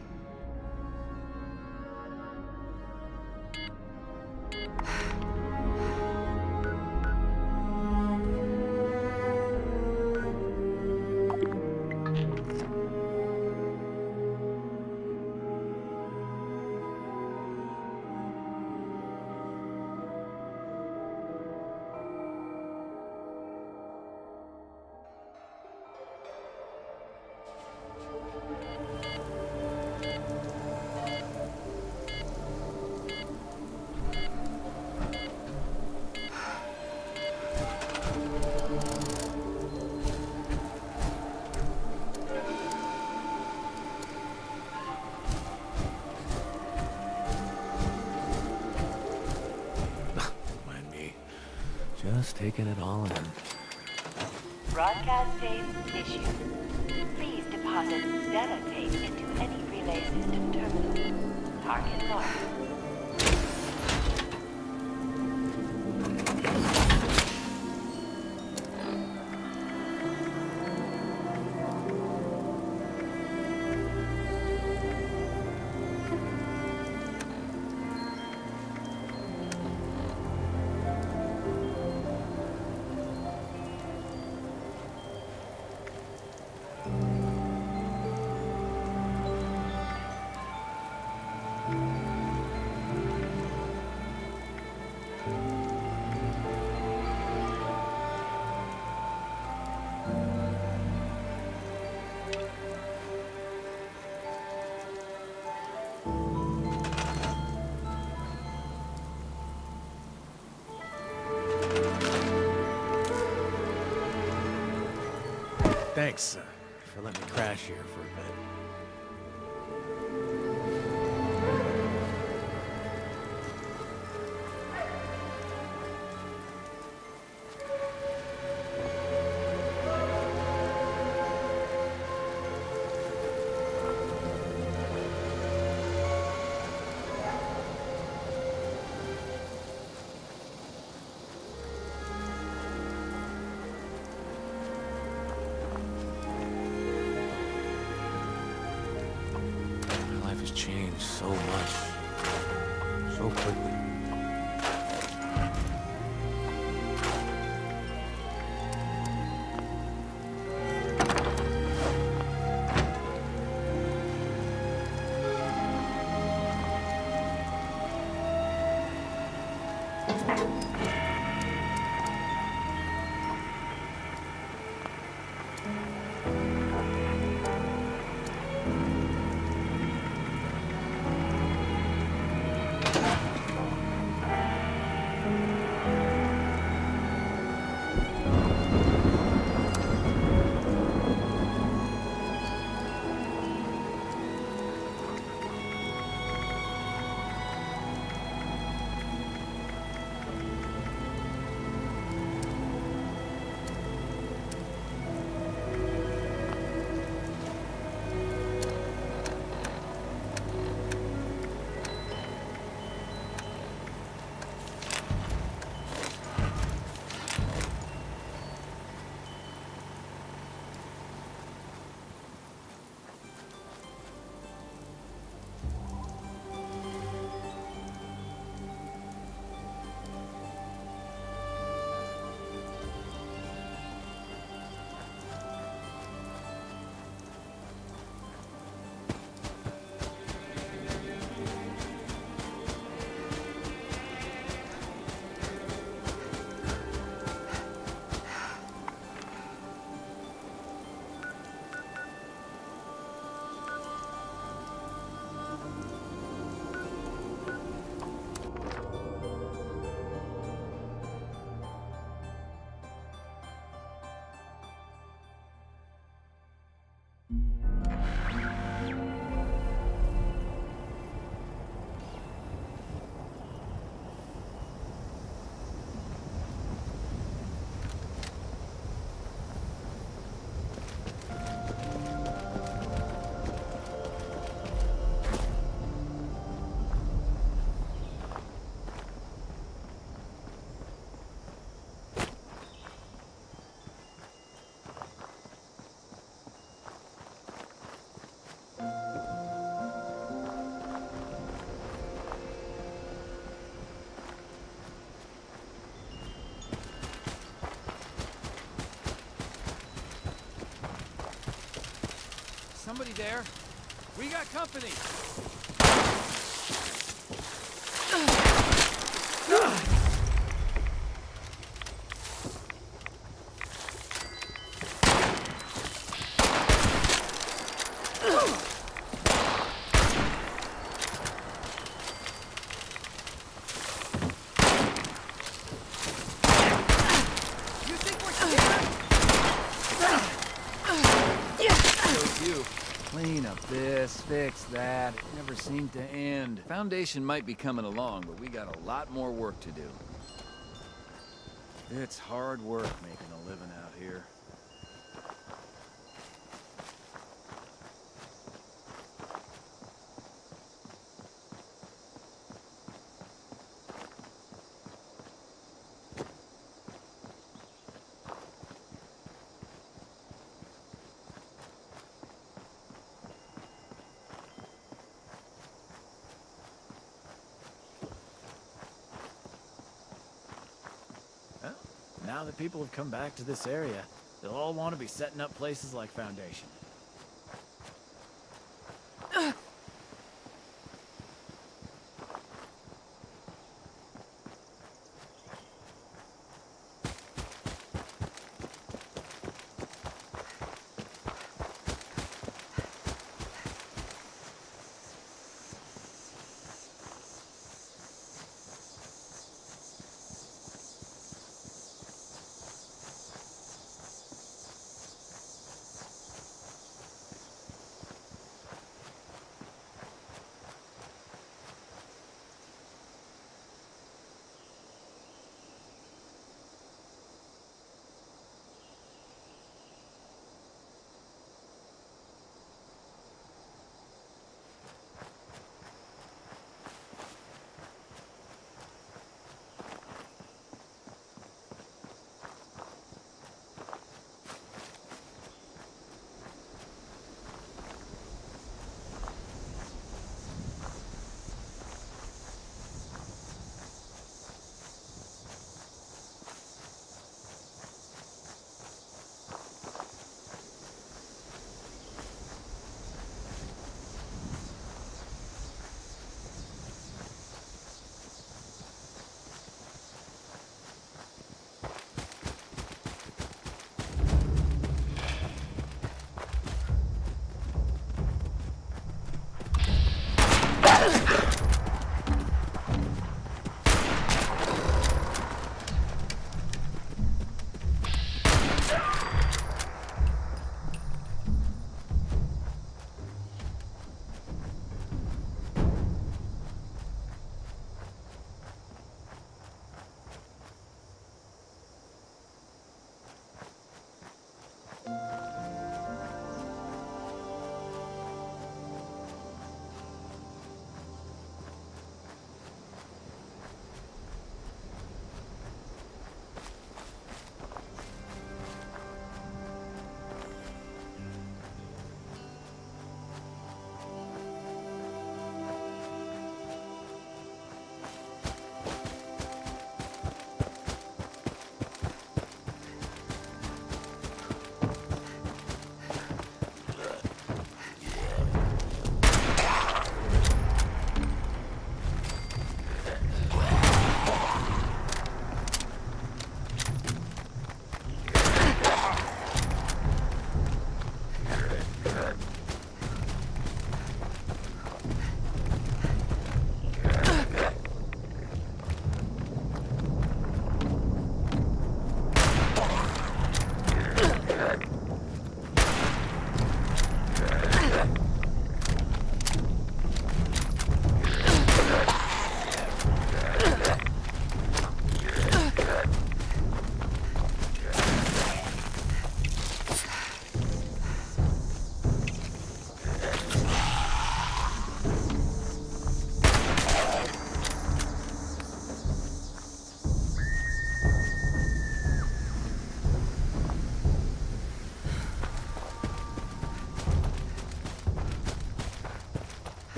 Just taking it all in. Broadcast tape issued. Please deposit data tape into any relay system terminal. Target marked. Thanks for letting me crash here for a bit. My life has changed so much. So quickly. Somebody there? We got company! Clean up this, fix that. It never seemed to end. Foundation might be coming along, but we got a lot more work to do. It's hard work making a living out here. Now that people have come back to this area, they'll all want to be setting up places like Foundation.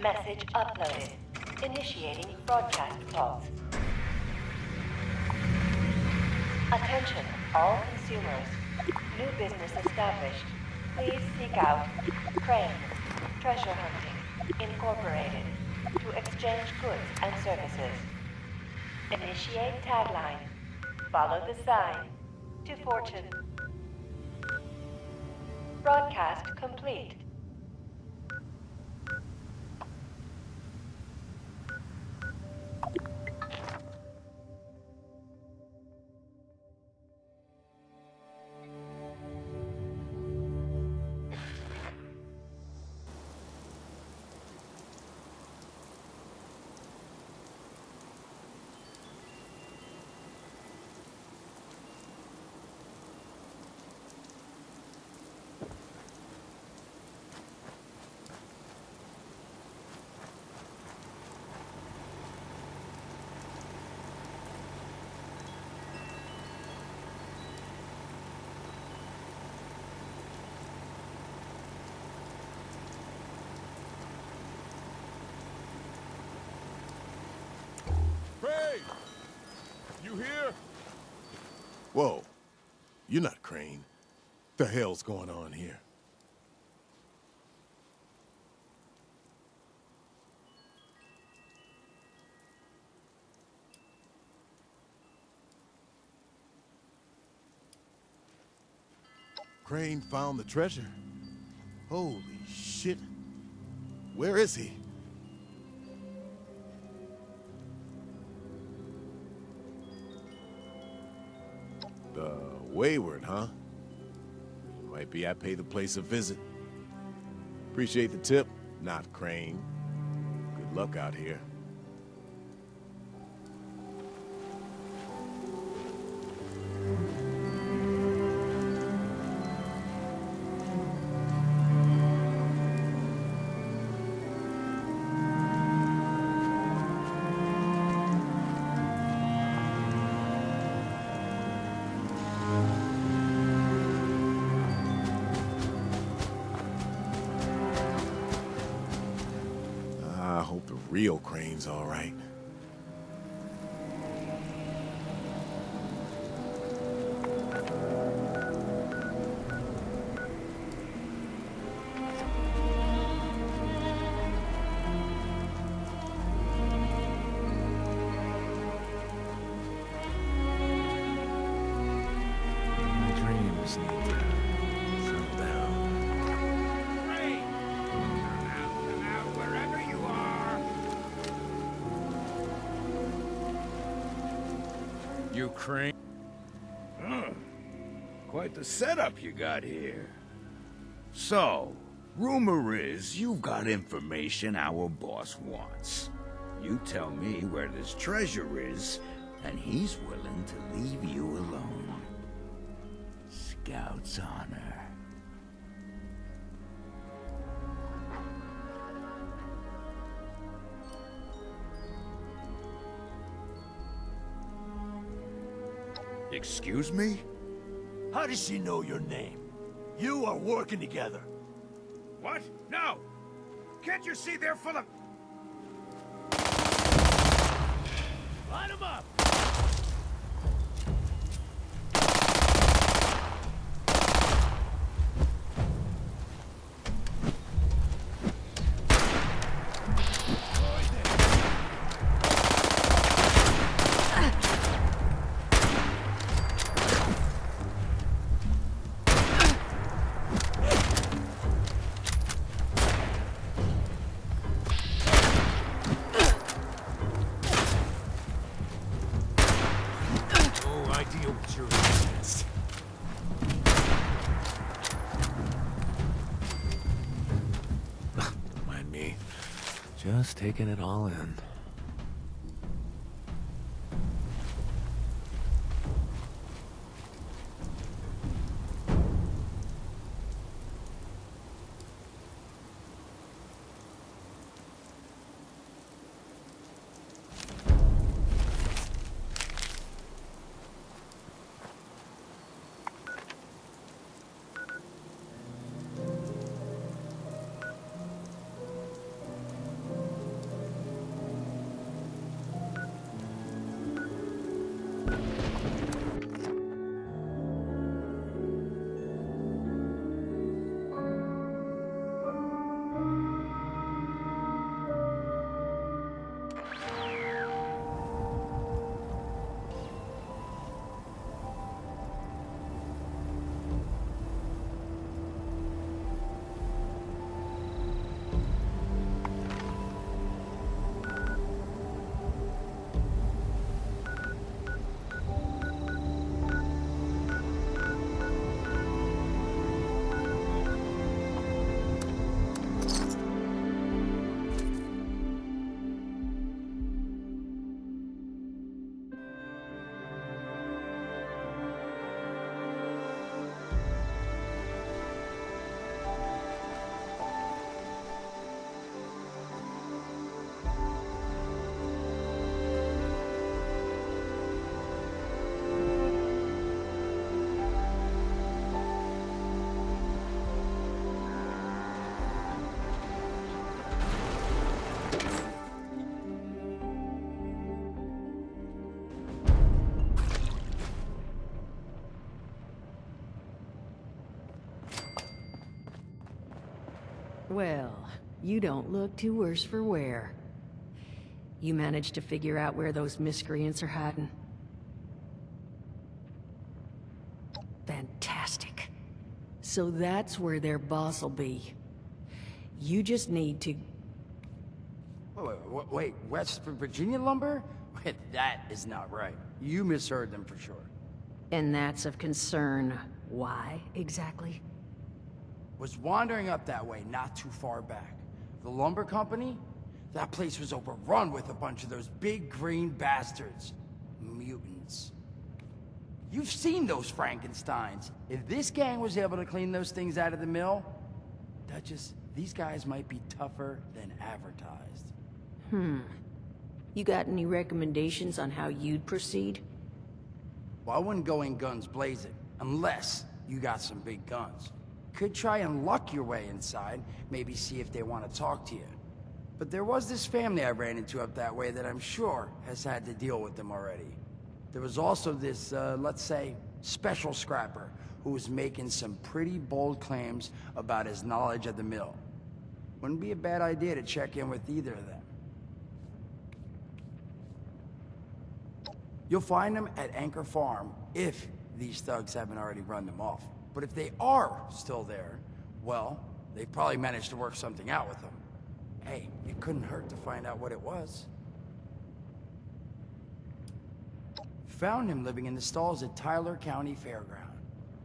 Message uploaded. Initiating broadcast pause. Attention, all consumers. New business established. Please seek out Crane, Treasure Hunting, Incorporated, to exchange goods and services. Initiate tagline. Follow the sign to fortune. Broadcast complete. Crane! You here? Whoa. You're not Crane. The hell's going on here? Crane found the treasure. Holy shit. Where is he? The Wayward, huh? Might be I pay the place a visit. Appreciate the tip, not Crane. Good luck out here. I hope the real Crane's all right. My dreams need to settle down. Wherever you are. You Crane? Quite the setup you got here. So, rumor is you've got information our boss wants. You tell me where this treasure is, and he's willing to leave you alone. Scout's honor. Excuse me? How does she know your name? You are working together. What? No! Can't you see they're full of... Line him up! Don't mind me. Just taking it all in. Well, you don't look too worse for wear. You managed to figure out where those miscreants are hiding? Fantastic. So that's where their boss will be. You just need to... Wait, West Virginia lumber? Wait, that is not right. You misheard them for sure. And that's of concern. Why, exactly? Was wandering up that way not too far back. The lumber company? That place was overrun with a bunch of those big green bastards. Mutants. You've seen those Frankensteins. If this gang was able to clean those things out of the mill, these guys might be tougher than advertised. You got any recommendations on how you'd proceed? Well, I wouldn't go in guns blazing, unless you got some big guns. Could try and luck your way inside, maybe see if they want to talk to you. But there was this family I ran into up that way that I'm sure has had to deal with them already. There was also this, let's say, special scrapper who was making some pretty bold claims about his knowledge of the mill. Wouldn't be a bad idea to check in with either of them. You'll find them at Anchor Farm, if these thugs haven't already run them off. But if they are still there, well, they probably managed to work something out with them. Hey, it couldn't hurt to find out what it was. Found him living in the stalls at Tyler County Fairground.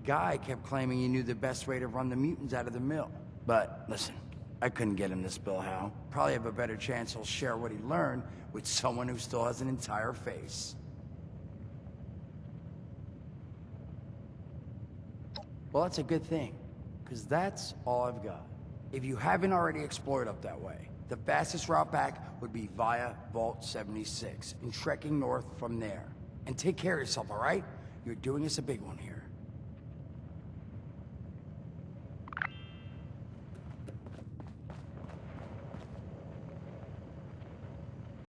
Guy kept claiming he knew the best way to run the mutants out of the mill. But, listen, I couldn't get him to spill how. Probably have a better chance he'll share what he learned with someone who still has an entire face. Well, that's a good thing, because that's all I've got. If you haven't already explored up that way, the fastest route back would be via Vault 76, and trekking north from there. And take care of yourself, all right? You're doing us a big one here.